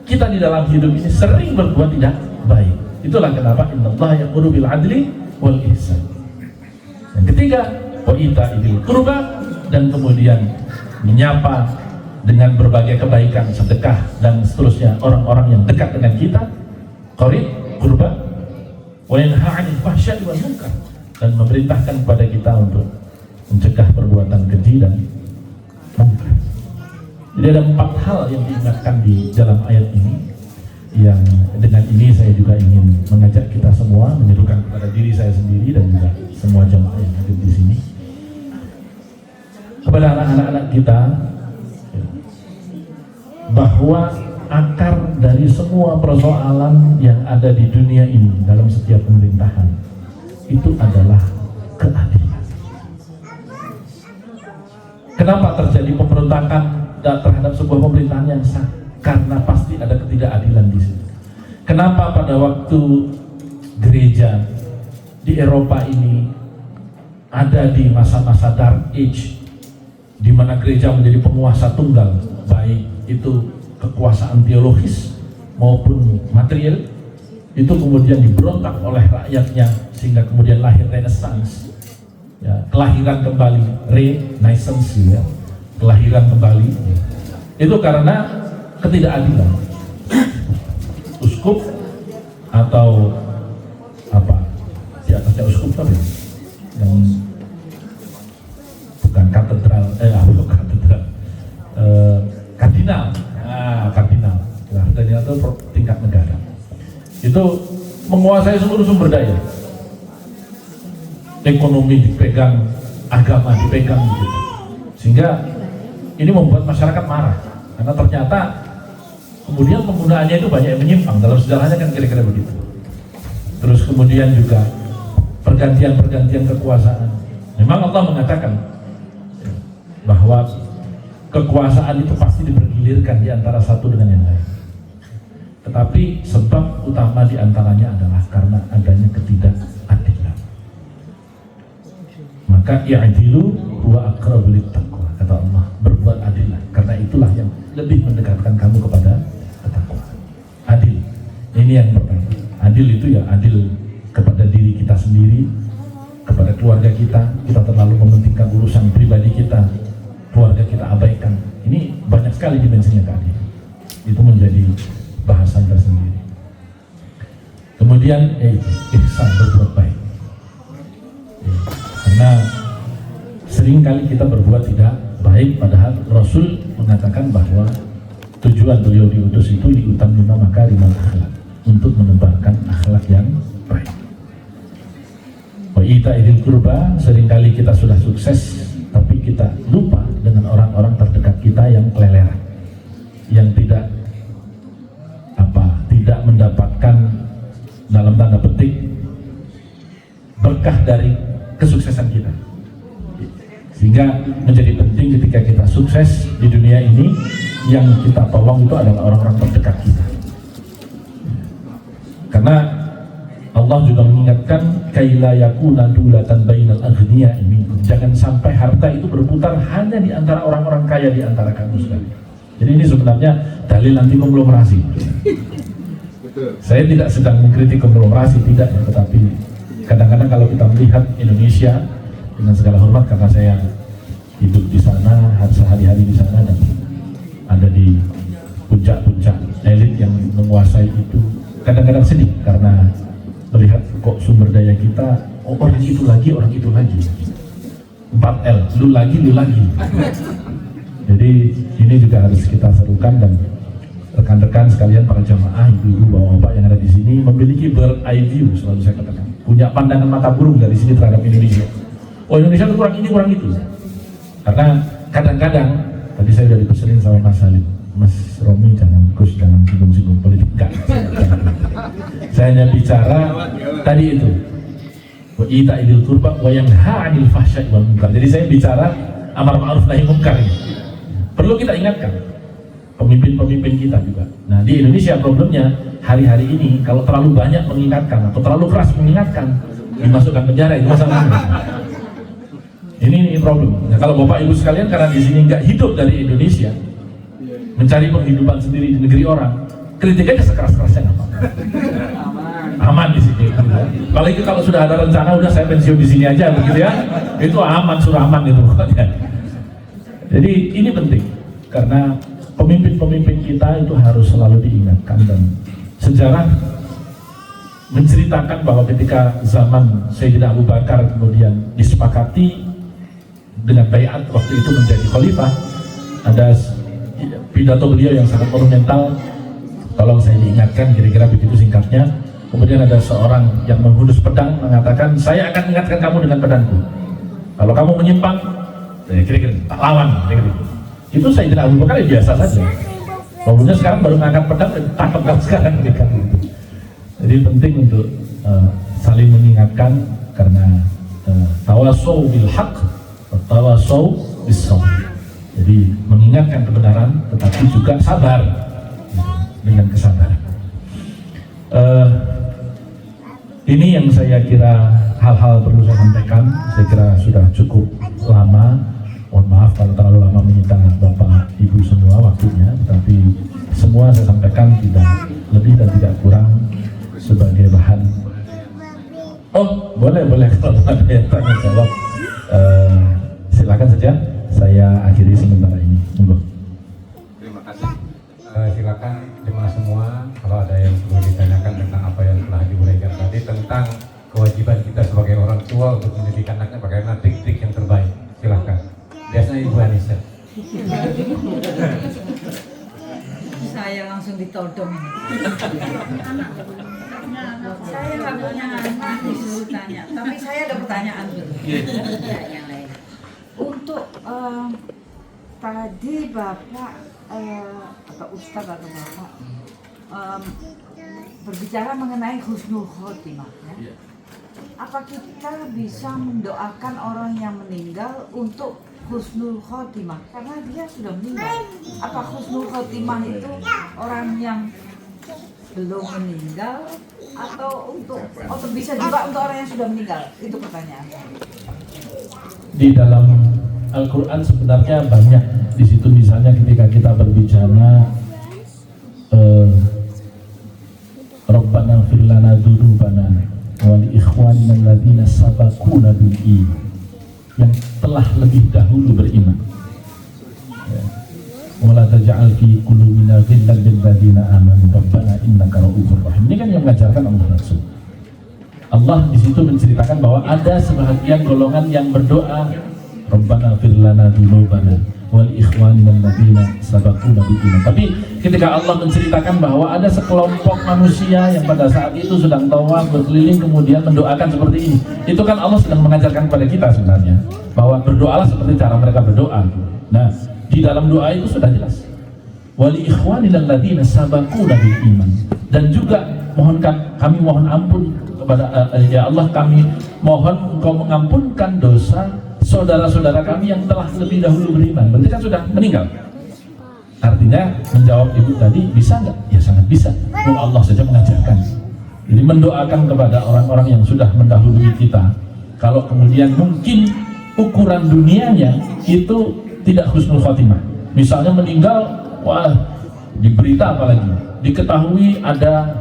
Kita di dalam hidup ini sering berbuat tidak baik. Itulah kenapa innallaha ya'muru bil 'adli wal ihsan. Yang ketiga, wa ita'il qurba, dan kemudian menyapa dengan berbagai kebaikan, sedekah dan seterusnya orang-orang yang dekat dengan kita, qarib, qurba, wa yanha 'anil fahsya'i wal munkar, dan memerintahkan kepada kita untuk mencegah perbuatan keji dan munkar. Jadi ada 4 hal yang diingatkan di dalam ayat ini, yang dengan ini saya juga ingin mengajak kita semua, menyerukan kepada diri saya sendiri dan juga semua jemaah yang hadir di sini, kepada anak-anak kita, bahwa akar dari semua persoalan yang ada di dunia ini dalam setiap pemerintahan itu adalah keadilan. Kenapa terjadi pemberontakan terhadap sebuah pemerintahan yang sah? Karena pasti ada ketidakadilan di situ. Kenapa pada waktu gereja di Eropa ini ada di masa-masa Dark Age, di mana gereja menjadi penguasa tunggal, baik itu kekuasaan teologis maupun material, itu kemudian diberontak oleh rakyatnya sehingga kemudian lahir Renaissance, ya, kelahiran kembali, Renaissance, ya, kelahiran kembali. Itu karena ketidakadilan. Uskup atau apa di atasnya uskup apa ya? Yang bukan katedral, bukan katedral, kardinal. Kardinal. Nah, kardinal itu tingkat negara. Itu menguasai seluruh sumber daya. Ekonomi dipegang, agama dipegang, gitu. Sehingga ini membuat masyarakat marah karena ternyata kemudian penggunaannya itu banyak yang menyimpang. Dalam sejarahnya kan kira-kira begitu. Terus kemudian juga pergantian kekuasaan. Memang Allah mengatakan bahwa kekuasaan itu pasti dipergilirkan di antara satu dengan yang lain. Tetapi sebab utama di antaranya adalah karena adanya ketidakadilan. Maka i'dilu huwa aqrabu littaqwa, kata Allah, berbuat adillah, karena itulah yang lebih mendekatkan kamu kepada ketakwaan. Adil. Ini yang pertama. Adil itu ya adil kepada diri kita sendiri, kepada keluarga kita. Kita terlalu mementingkan urusan pribadi kita, keluarga kita abaikan. Ini banyak sekali dimensinya keadilan. Itu menjadi bahasan tersendiri. Kemudian ihsan, berbuat baik. Karena sering kali kita berbuat tidak baik, padahal Rasul mengatakan bahwa tujuan beliau diutus itu liutamina makarimal akhlak, untuk menebarkan akhlak yang baik. Wa ita'il qurba, seringkali kita sudah sukses tapi kita lupa dengan orang-orang terdekat kita yang keleleran, yang tidak mendapatkan dalam tanda petik berkah dari kesuksesan kita. Sehingga menjadi penting ketika kita sukses di dunia ini, yang kita tolong itu adalah orang-orang terdekat kita. Karena Allah juga mengingatkan kaila yakuna dulatan bainal aghniya'i minkum, jangan sampai harta itu berputar hanya di antara orang-orang kaya di antara kamu sekalian. Jadi ini sebenarnya dalil anti konglomerasi. Saya tidak sedang mengkritik konglomerasi, tidak ya, tetapi kadang-kadang kalau kita melihat Indonesia, dengan segala hormat karena saya hidup di sana, sehari-hari di sana dan ada di puncak-puncak elit yang menguasai itu, kadang-kadang sedih karena melihat kok sumber daya kita, orang itu lagi 4L, lu lagi. Jadi ini juga harus kita serukan, dan rekan-rekan sekalian, para jamaah, ibu-ibu, bapak-bapak yang ada di sini memiliki bird eye view, selalu saya katakan, punya pandangan mata burung dari sini terhadap Indonesia. Oh, Indonesia itu kurang ini, kurang itu. Karena kadang-kadang tadi saya sudah dipesenin sama Mas Salim, Mas Romi jangan singgung politik, enggak. Saya hanya bicara tadi itu wa ita'il qurba wa yanha 'anil fahsya'i wal munkar. Jadi saya bicara amar ma'ruf nahi munkar ini. Perlu kita ingatkan pemimpin-pemimpin kita juga. Nah, di Indonesia problemnya hari-hari ini kalau terlalu banyak mengingatkan atau terlalu keras mengingatkan, dimasukkan penjara, itu masalahnya. Ini problem. Nah, kalau Bapak Ibu sekalian karena di sini nggak hidup dari Indonesia, mencari penghidupan sendiri di negeri orang, kritik aja sekeras-kerasnya nggak apa-apa. Aman di sini. Apalagi kalau sudah ada rencana, udah saya pensiun di sini aja, begitu ya. Itu aman, sudah aman itu pokoknya. Jadi ini penting karena pemimpin-pemimpin kita itu harus selalu diingatkan, dan sejarah menceritakan bahwa ketika zaman Sayyidina Abu Bakar kemudian disepakati dengan bayat waktu itu menjadi khalifah, ada pidato beliau yang sangat monumental, tolong saya diingatkan, kira-kira begitu singkatnya. Kemudian ada seorang yang menghunus pedang mengatakan, saya akan ingatkan kamu dengan pedangku, kalau kamu menyimpang, kira-kira tak lawan, kira-kira. Itu Sayyidina Abu Bakar ya biasa saja. Kemudian sekarang baru mengangkat pedang, tangkap kamu sekarang, kira-kira. Jadi penting untuk saling mengingatkan karena tawasau bil haq, tawasau bis sabr. Jadi mengingatkan kebenaran tetapi juga sabar, gitu, dengan kesabaran. Ini yang saya kira hal-hal perlu saya sampaikan. Saya kira sudah cukup lama. Mohon maaf kalau terlalu lama menyita Bapak Ibu semua waktunya, tapi semua saya sampaikan tidak lebih dan tidak kurang sebagai bahan. Oh, boleh kalau ada yang tanya jawab, silakan saja. Saya akhiri sementara ini. Monggo. Terima kasih. Silakan jemaah semua kalau ada yang perlu ditanyakan tentang apa yang telah diuraikan tadi tentang kewajiban kita sebagai orang tua untuk mendidik anaknya bagaimana trik-trik yang terbaik. Silakan. Biasanya Ibu Anissa. Saya langsung ditodong. Saya nggak punya anak disuruh tanya, tapi saya ada pertanyaan dulu. Ya, yang lain. Untuk tadi Bapak atau Ustaz atau Bapak berbicara mengenai husnul khotimah, ya? Apa kita bisa mendoakan orang yang meninggal untuk husnul khotimah karena dia sudah meninggal? Apa husnul khotimah itu orang yang belum meninggal atau bisa juga untuk orang yang sudah meninggal? Itu pertanyaan. Di dalam Al-Quran sebenarnya banyak di situ, misalnya ketika kita berbicara Rabbana ighfir lana dzunubana wa li ikhwanina alladziina sabaquna bil iman, yang telah lebih dahulu beriman. Wa la taj'al fi qulubina ghillan lil ladziina aamanu rabbana innaka ra'ufur rahim. Ini kan yang mengajarkan Allah Rasul. Allah di situ menceritakan bahwa ada sebahagian golongan yang berdoa Rabbana ighfir lana dzunubana wal ikhwanina alladziina sabaquna bil iman. Tapi ketika Allah menceritakan bahwa ada sekelompok manusia yang pada saat itu sedang tawaf berkeliling kemudian mendoakan seperti ini, itu kan Allah sedang mengajarkan kepada kita sebenarnya bahwa berdoalah seperti cara mereka berdoa. Nah, di dalam doa itu sudah jelas wal ikhwanina alladziina sabaquna bil iman, dan juga kami mohon ampun kepada ya Allah, kami mohon Engkau mengampunkan dosa saudara-saudara kami yang telah lebih dahulu beriman. Berarti kan sudah meninggal. Artinya menjawab ibu tadi, bisa nggak? Ya sangat bisa. Allah saja mengajarkan. Jadi mendoakan kepada orang-orang yang sudah mendahului kita. Kalau kemudian mungkin ukuran dunianya itu tidak husnul khotimah. Misalnya meninggal, wah di berita apalagi diketahui ada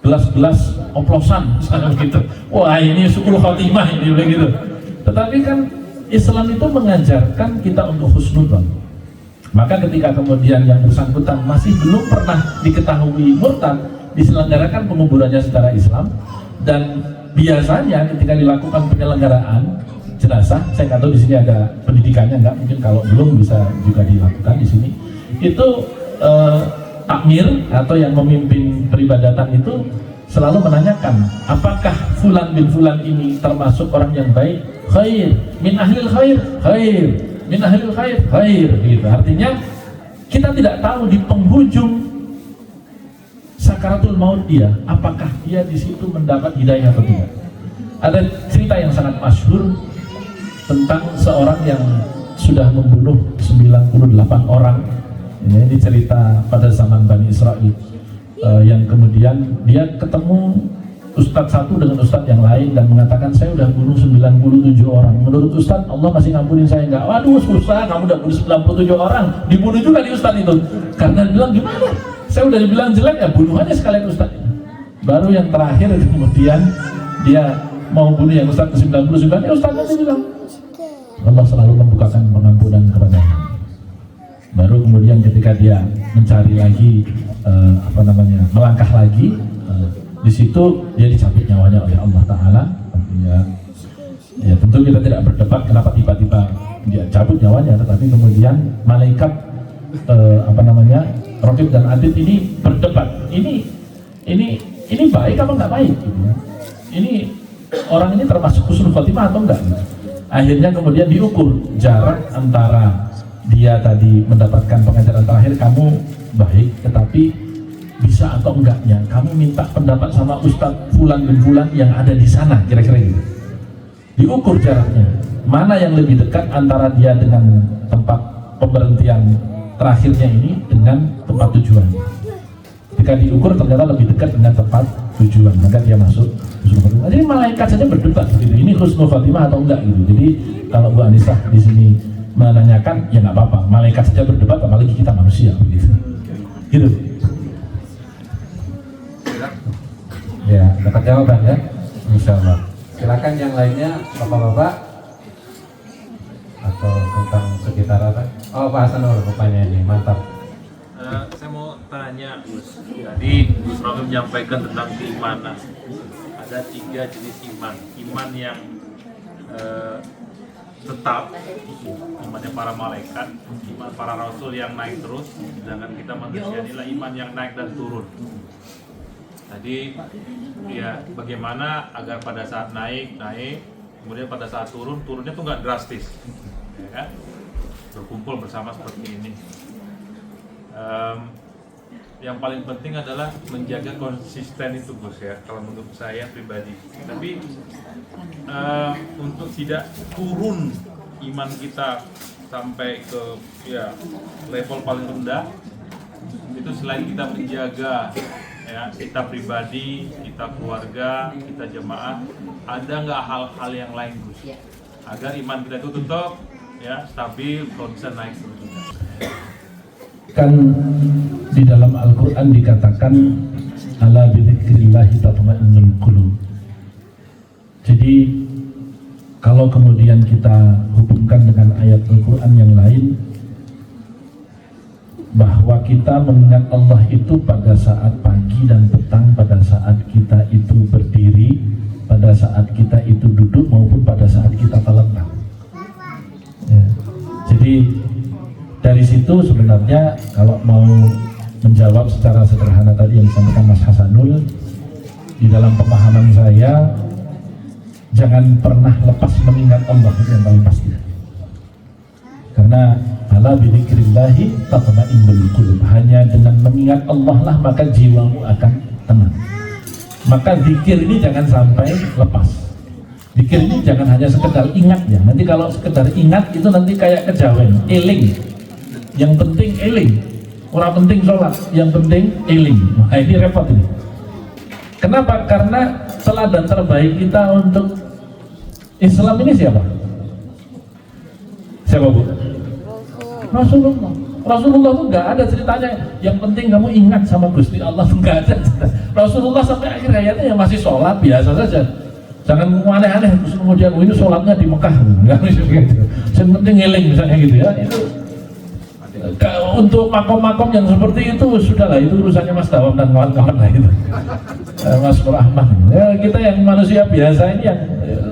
gelas-gelas oplosan misalnya begitu. Wah ini husnul khotimah ini begitu. Tetapi kan Islam itu mengajarkan kita untuk husnudzon. Maka ketika kemudian yang bersangkutan masih belum pernah diketahui murtad, diselenggarakan penguburannya secara Islam, dan biasanya ketika dilakukan penyelenggaraan jenazah, saya nggak tahu di sini ada pendidikannya nggak, mungkin kalau belum bisa juga dilakukan di sini. Itu takmir atau yang memimpin peribadatan itu selalu menanyakan, apakah fulan bin fulan ini termasuk orang yang baik? Khair, min ahlil khair, khair, min ahlil khair, khair. Gitu. Artinya kita tidak tahu di penghujung sakaratul maut dia, apakah dia di situ mendapat hidayah atau tidak. Ada cerita yang sangat masyhur tentang seorang yang sudah membunuh 98 orang. Ini cerita pada zaman Bani Israel, yang kemudian dia ketemu Ustadz satu dengan Ustadz yang lain dan mengatakan, saya udah bunuh 97 orang. Menurut Ustadz, Allah masih ngampunin saya enggak? Waduh, susah, kamu udah bunuh 97 orang. Dibunuh juga di Ustadz itu. Karena dia bilang, gimana? Saya udah dibilang jelek, ya bunuh aja sekalian Ustadz. Baru yang terakhir kemudian dia mau bunuh yang Ustadz ke-99, ya Ustadznya dia bilang, Allah selalu membukakan pengampunan kepadanya. Baru kemudian ketika dia mencari lagi, melangkah lagi, di situ dia dicabut nyawanya oleh Allah Ta'ala. Ya tentu kita tidak berdebat kenapa tiba-tiba dia cabut nyawanya, tetapi kemudian malaikat Raqib dan Atid ini berdebat, ini baik apa nggak baik gitu ya. Ini orang ini termasuk husnul khotimah atau enggak gitu. Akhirnya kemudian diukur jarak antara dia tadi mendapatkan pengajaran terakhir, kamu baik, tetapi bisa atau enggaknya kamu minta pendapat sama Ustadz Fulan bin Fulan yang ada di sana, kira-kira gitu. Diukur jaraknya, mana yang lebih dekat antara dia dengan tempat pemberhentian terakhirnya ini dengan tempat tujuan. Ketika diukur ternyata lebih dekat dengan tempat tujuan, maka dia masuk husnul khotimah. Jadi malaikat saja berdebat gitu, ini husnul khotimah atau enggak gitu. Jadi kalau Bu Anisah di sini menanyakan, ya nggak apa-apa, malaikat saja berdebat, apalagi kita manusia begitu. Gitu. Ya, dapat jawaban ya, insya Allah. Silakan yang lainnya, bapak-bapak, atau tentang sekitar apa? Oh, Pak Hasanul rupanya ini, mantap. Saya mau tanya, Gus. Jadi Gus Romi menyampaikan tentang keimanan. Ada 3 jenis iman. Iman yang tetap, imannya para malaikat, iman para rasul yang naik terus, sedangkan kita manusia inilah iman yang naik dan turun. Jadi ya bagaimana agar pada saat naik, kemudian pada saat turunnya tuh nggak drastis, ya kan? Berkumpul bersama seperti ini. Yang paling penting adalah menjaga konsisten itu, Gus, ya, kalau menurut saya pribadi. Tapi untuk tidak turun iman kita sampai ke level paling rendah, itu selain kita menjaga ya kita pribadi, kita keluarga, kita jemaah, ada nggak hal-hal yang lain, Gus, agar iman kita itu tetap ya stabil, kalau bisa naik terus. Kan di dalam Al-Quran dikatakan ala bidzikrillahi tatma'innul qulub. Jadi kalau kemudian kita hubungkan dengan ayat Al-Quran yang lain, bahwa kita mengingat Allah itu pada saat pagi dan petang, pada saat kita itu berdiri, pada saat kita itu duduk, maupun pada saat kita terlentang ya. Jadi dari situ sebenarnya kalau mau menjawab secara sederhana tadi yang disampaikan Mas Hasanul, di dalam pemahaman saya, jangan pernah lepas mengingat Allah, itu yang paling pasti. Karena ala bidzikrillahi tatma'innul qulub, hanya dengan mengingat Allah lah maka jiwamu akan tenang. Maka zikir ini jangan sampai lepas. Zikir ini jangan hanya sekedar ingat ya. Nanti kalau sekedar ingat itu nanti kayak kejawen, eling. Yang penting eling, orang penting sholat, yang penting eling. Nah, ini repot ini. Kenapa? Karena teladan terbaik kita untuk Islam ini siapa? Siapa, Bu? Rasulullah. Rasulullah itu nggak ada ceritanya yang penting kamu ingat sama Gusti Allah, nggak ada. Rasulullah sampai akhir hayatnya masih sholat biasa saja. Jangan aneh-aneh terus kemudian ini sholatnya di Mekah, nggak bisa gitu. Yang penting ngeling misalnya gitu ya. Itu untuk makom-makom yang seperti itu sudahlah, itu urusannya Mas Dawam dan kawan-kawan lah itu. Mas Nur Ahmad. Ya, kita yang manusia biasa ini yang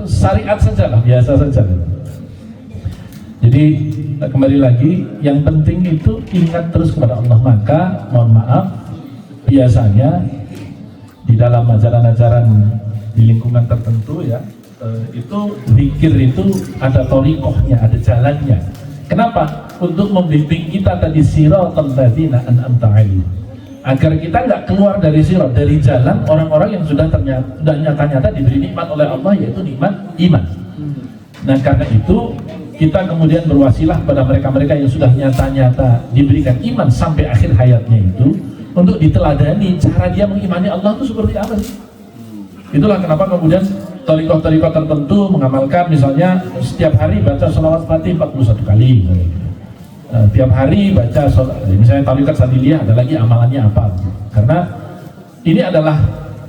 syariat saja lah, biasa saja. Jadi kembali lagi, yang penting itu ingat terus kepada Allah. Maka mohon maaf, biasanya di dalam ajaran-ajaran di lingkungan tertentu ya, itu zikir itu ada thariqahnya, ada jalannya. Kenapa? Untuk membimbing kita tadi siratal ladzina an'amta 'alaihim. agar kita nggak keluar dari sirat, dari jalan orang-orang yang sudah nyata-nyata diberi nikmat oleh Allah, yaitu nikmat iman. Nah karena itu kita kemudian berwasilah pada mereka-mereka yang sudah nyata-nyata diberikan iman sampai akhir hayatnya itu, untuk diteladani cara dia mengimani Allah itu seperti apa sih. Itulah kenapa kemudian thariqah-thariqah tertentu mengamalkan misalnya setiap hari baca sholawat Fatih 41 kali misalnya. Tiap hari baca misalnya thariqah Sadiliyah ada lagi amalannya apa, karena ini adalah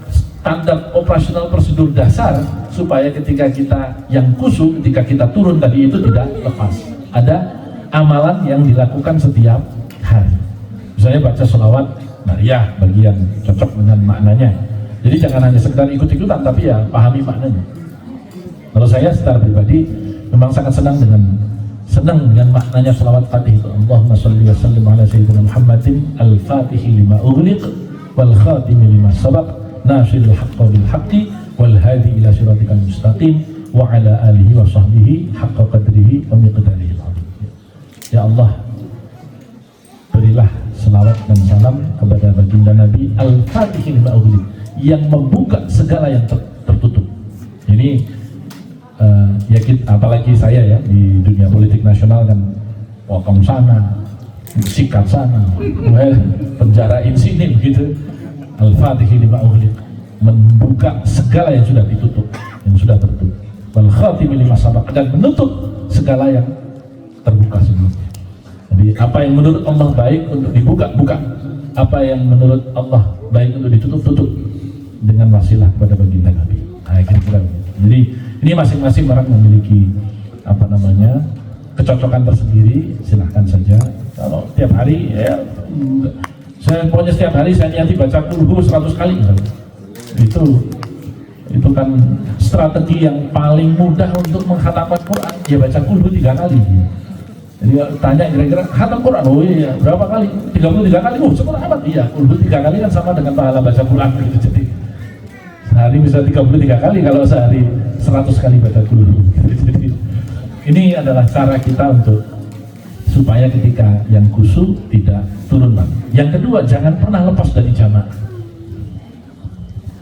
standar operasional prosedur dasar supaya ketika kita yang khusyuk, ketika kita turun tadi itu tidak lepas. Ada amalan yang dilakukan setiap hari, misalnya baca sholawat Nariyah bagi yang cocok dengan maknanya. Jadi jangan hanya sekedar ikut-ikutan, tapi ya pahami maknanya. Kalau saya secara pribadi memang sangat senang dengan maknanya sholawat Fatih itu. Allahumma sholli wa sallim ala sayyidina Muhammadin al-Fatihi lima ughliq wal khatimi lima sabaq nasiril haqqa bil haqqi wal hadi ila siratikal mustaqim wa ala alihi wa sahbihi haqqa qadrihi wa miqdarihi al-azim. Ya Allah, berilah selawat dan salam kepada baginda Nabi al-Fatihi lima ughliq, yang membuka segala yang tertutup. Ini ya kita, apalagi saya ya di dunia politik nasional kan, wakom sana, sikat sana, penjarain sini begitu. Al-Fatihah lima ughliq, membuka segala yang sudah ditutup, yang sudah tertutup. Wal khatimi lima sabaq, dan menutup segala yang terbuka sebelumnya. Jadi apa yang menurut Allah baik untuk dibuka, buka. Apa yang menurut Allah baik untuk ditutup, tutup dengan wasilah kepada baginda Nabi. Nah, kira-kira begitu. Jadi ini masing-masing orang memiliki kecocokan tersendiri. Silahkan saja. Kalau tiap hari ya, saya pokoknya setiap hari saya niati baca kulhu 100 kali misalnya. Itu kan strategi yang paling mudah untuk menghatamkan Quran. Ya baca kulhu 3 kali. Jadi tanya kira-kira khatam Quran, oh iya berapa kali? 33 kali. Sekolah amat. Iya, kulhu 3 kali kan sama dengan pahala baca Quran gitu. Jadi sehari bisa 33 kali, kalau sehari 100 kali baca kulhu. Jadi ini adalah cara kita untuk supaya ketika yang khusyuk tidak turun lagi. Yang kedua, jangan pernah lepas dari jamaah.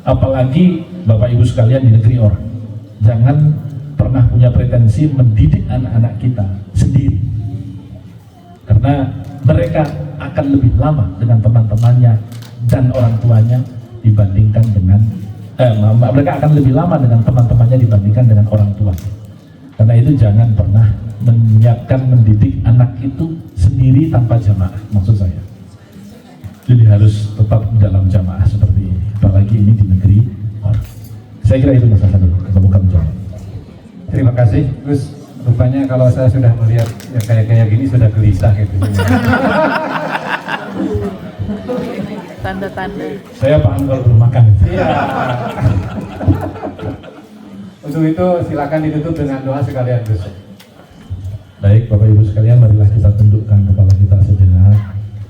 Apalagi Bapak Ibu sekalian di negeri orang, jangan pernah punya pretensi mendidik anak-anak kita sendiri, karena mereka akan lebih lama dengan teman-temannya dan orang tuanya dibandingkan dengan mereka akan lebih lama dengan teman-temannya dibandingkan dengan orang tua. Karena itu jangan pernah menyiapkan mendidik anak itu sendiri tanpa jamaah, maksud saya. Jadi harus tetap dalam jamaah seperti ini, apalagi ini di negeri orang. Saya kira itu Mas Hasan dulu, bukan jamaah. Terima kasih. Terus rupanya kalau saya sudah melihat ya kayak gini sudah gelisah gitu. Tanda-tanda. Saya paham kalau belum makan. Iya. Untuk itu silakan ditutup dengan doa sekalian, Gus. Baik Bapak Ibu sekalian, marilah kita tundukkan kepala kita sejenak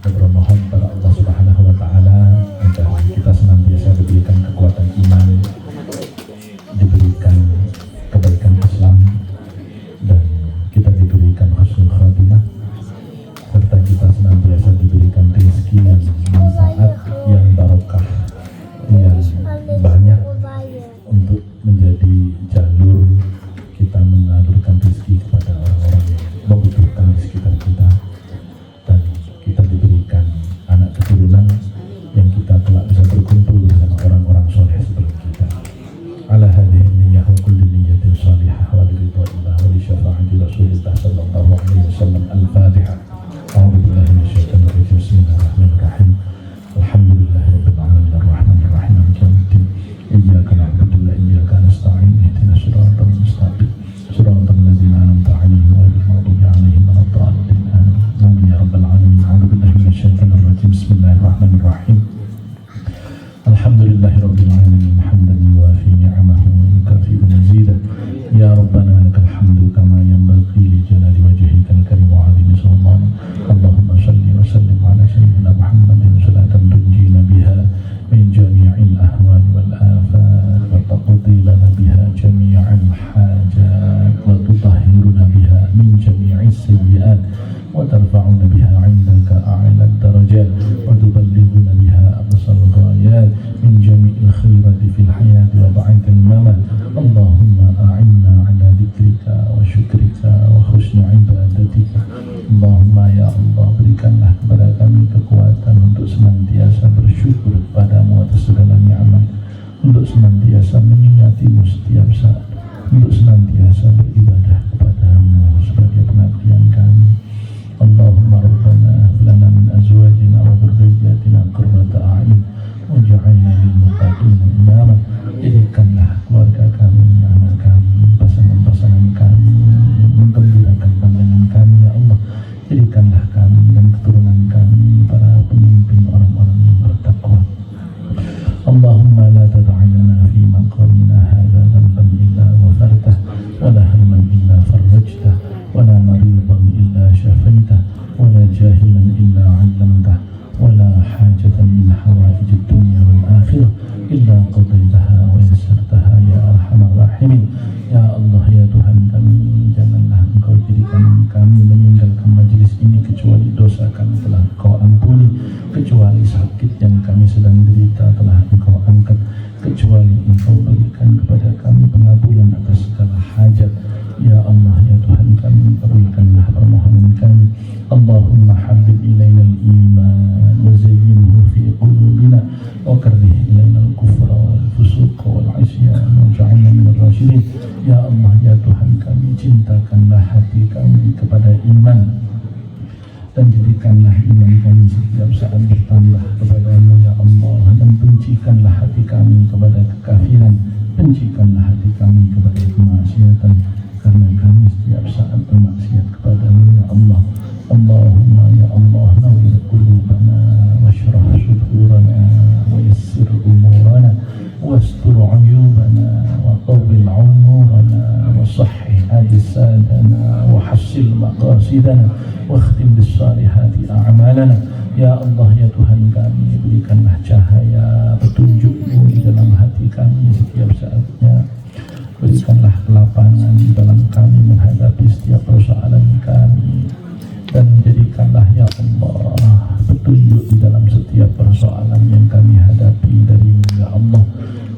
dan bermohon pada Allah Subhanahu wa Ta'ala agar kita senantiasa diberikan kekuatan iman, diberikan kebaikan Islam, dan kita diberikan husnul khatimah, serta kita senantiasa diberikan rezeki yang manfaat, yang barokah, yang banyak untuk menjadi jalur kita mengalurkan rezeki kepada orang-orang yang membutuhkan di sekitar kita, dan kita diberikan anak keturunan yang kita kelak bisa berkumpul dengan orang-orang soleh seperti kita. Ala hadhihi niyyah wa kulli niyyatin salihah wa liridhaillah wa li syafa'ati Rasulillah sallallahu alaihi wasallam. Al-Fatihah. A'udzu billahi minasyaitonir rajim. Bismillahirrahmanirrahim. Alhamdulillahirabbil alamin arrahmanir rahim maliki yaumiddin. Iyyaka na'budu wa iyyaka nasta'in. Ihdinas siratal mustaqim. Siratal ladzina an'amta 'alaihim ghairil maghdubi 'alaihim waladdallin. Amin ya rabbal alamin. A'udzu billahi minasyaitonir rajim. Bismillahirrahmanirrahim. Alhamdulillahirabbil alamin hamdan yuwafi ni'amahu wa yukafi'u mazidah. Ya rabbana lakal hamdu kama yanbaghi li jalali wajhikal karim wa 'azimi sultanik. Allahumma shalli wa sallim ala sayyidina Muhammadin salatan tunjina biha min jami'il ahwali wal afat wa taqdi lana biha jami'al hajat wa tutahhiruna biha min jami'is sayyi'at wa tarfa'una biha 'indaka a'la ad-darajat wa tuballighuna biha Allahumma a'inna ala dzikrika wa syukrika wa husni ibadatika. Allahumma ya Allah, berikanlah kepada kami kekuatan untuk senantiasa bersyukur kepadamu atas segala nikmat, untuk senantiasa mengingatimu setiap saat, untuk senantiasa beribadah kepadamu sebagai pengabdian kami. Allahumma rabbana hab lana min azwajina wa dhurriyyatina qurrata a'yun waj'alna lil muttaqina imama. Jadikanlah keluarga kami, anak kami, pasangan-pasangan kami menggembirakan pandangan kami ya Allah. Jadikanlah kami dan keturunan kami para pemimpin orang-orang yang bertakwa. Allahumma la tad'a lana fi maqamina hadha dhanban illa ghafartah wa la hamman illa farajtah wa la maridan illa shafaitah wa la jahilan illa 'allamtah wa la hajatan min hawaij ad-dunya wal akhirah illa qadaitaha wa yassartaha ya arhamar rahimin. Ya Allah, ya Tuhan kami, janganlah Engkau jadikan kami meninggalkan majelis ini kecuali dosa kami telah Engkau ampuni, kecuali sakit yang kami sedang derita telah Engkau angkat, kecuali Engkau berikan kepada kami pengabulan atas segala hajat. Ya Allah, ya Tuhan kami, kabulkanlah permohonan kami. Allahumma habib ilaina al-iman wa zayyinhu fi qulubina wa karrih ilaina al-kufra wal fusuq wal 'isyan waj'alna minal rasyidin. Ya Allah, ya Tuhan kami, cintakanlah hati kami kepada iman dan jadikanlah iman kami setiap saat bertambah kepadamu ya Allah, dan bencikanlah hati kami kepada kekafiran, bencikanlah hati kami kepada kemaksiatan, karena kami setiap saat bermaksiat kepadamu ya Allah. Allahumma ya Allah, nawwir qulubana washrah sudurana wa yassir umurana wastur 'uyubana wa tawwil 'umurana wa sahhih ajsadana wa hassil maqasidana wa khtim bis-salihati a'malana. Ya Allah, ya Tuhan kami, berikanlah cahaya petunjuk-Mu di dalam hati kami setiap saatnya. Berikanlah kelapangan di dalam kami menghadapi setiap persoalan kami, dan jadikanlah ya Allah petunjuk di dalam setiap persoalan yang kami hadapi dari-Mu ya Allah.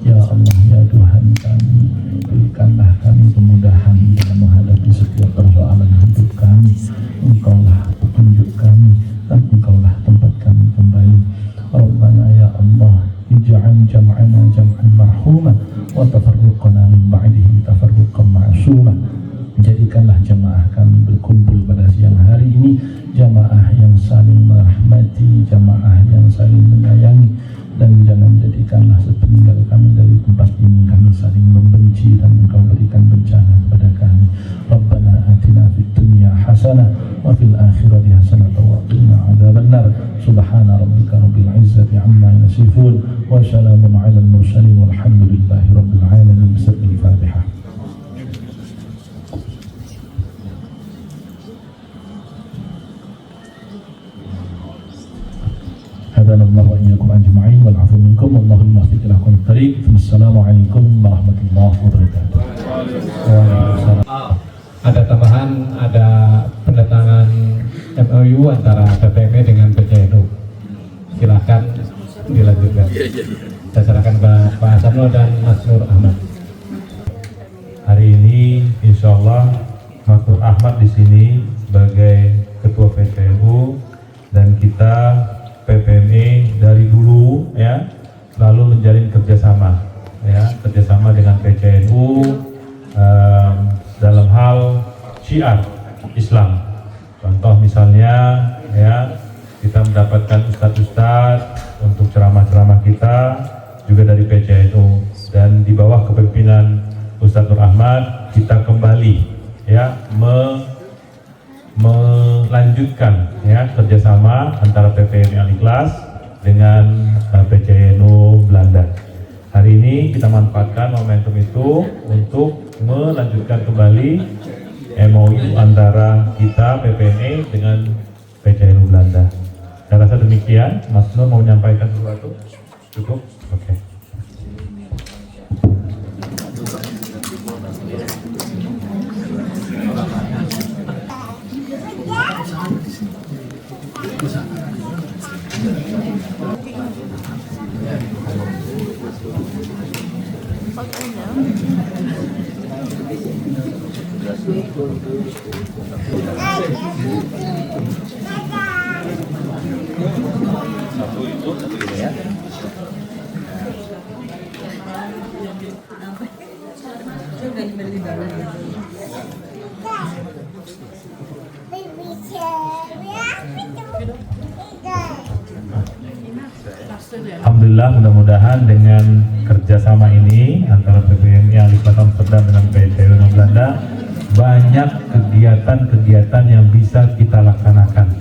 Ya Allah, ya Tuhan kami, berikanlah kami kemudahan dalam menghadapi setiap persoalan hidup kami. Engkaulah petunjuk kami dan Engkaulah tempat kami kembali. Rabbana ya Allah, ij'al jam'ana jam'an marhuma wa tafarruqana min ba'dihi tafarruqan ma'suma. Jadikanlah jamaah kami berkumpul pada siang hari ini jamaah yang saling merahmati, jamaah yang saling menyayangi, dan jangan jadikanlah sepeninggal kami dari tempat ini kami saling membenci dan Engkau berikan bencana kepada kami. Rabbana atina fid dunya hasanah wa fil akhirati hasanah wa qina adzabannar. Subhana rabbika rabbil izzati amma yasifun wa salamun alal mursalin walhamdulillahi rabbil alamin. Bismillahil Fatihah. Allah wa iyyakum ajma'in wal 'afwu minkum wallahumma ihdikum ila thariq. Assalamualaikum warahmatullahi wabarakatuh. Waalaikumsalam. Ada tambahan, ada pendatangan MOU antara PPME dengan PCNU. Silakan dilanjutkan. Saya serahkan ke Pak Hasanul dan Mas Nur Ahmad. Hari ini insya Allah Mas Nur Ahmad di sini sebagai Ketua PCNU, dan kita PPME dari dulu ya selalu menjalin kerjasama dengan PCNU dalam hal syiar Islam. Contoh misalnya ya, kita mendapatkan ustadz-ustadz untuk ceramah-ceramah kita juga dari PCNU, dan di bawah kepemimpinan Ustadz Nur Ahmad kita kembali ya melanjutkan ya kerjasama antara PPME Al-Ikhlas dengan PCNU Belanda. Hari ini kita manfaatkan momentum itu untuk melanjutkan kembali MOU antara kita PPME dengan PCNU Belanda. Saya rasa demikian. Mas Nur mau menyampaikan sesuatu? Cukup? Oke. Pag-una, Satu itu, satu ini ya. Alhamdulillah, mudah-mudahan dengan kerjasama ini antara PPMI Alifat Amsterdam dengan PTW Belanda, banyak kegiatan-kegiatan yang bisa kita laksanakan,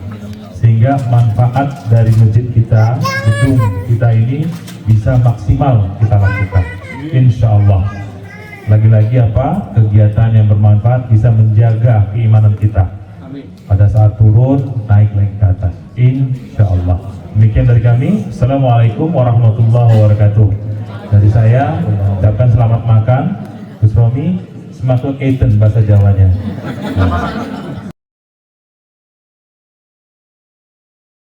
sehingga manfaat dari masjid kita, gedung kita ini bisa maksimal kita lakukan. Insya Allah. Lagi-lagi apa? Kegiatan yang bermanfaat bisa menjaga keimanan kita. Pada saat turun, naik lagi ke atas. Insya Allah. Demikian dari kami. Assalamualaikum warahmatullahi wabarakatuh. Dari saya, ucapkan selamat makan. Gus Romi, semakin eten bahasa Jawanya.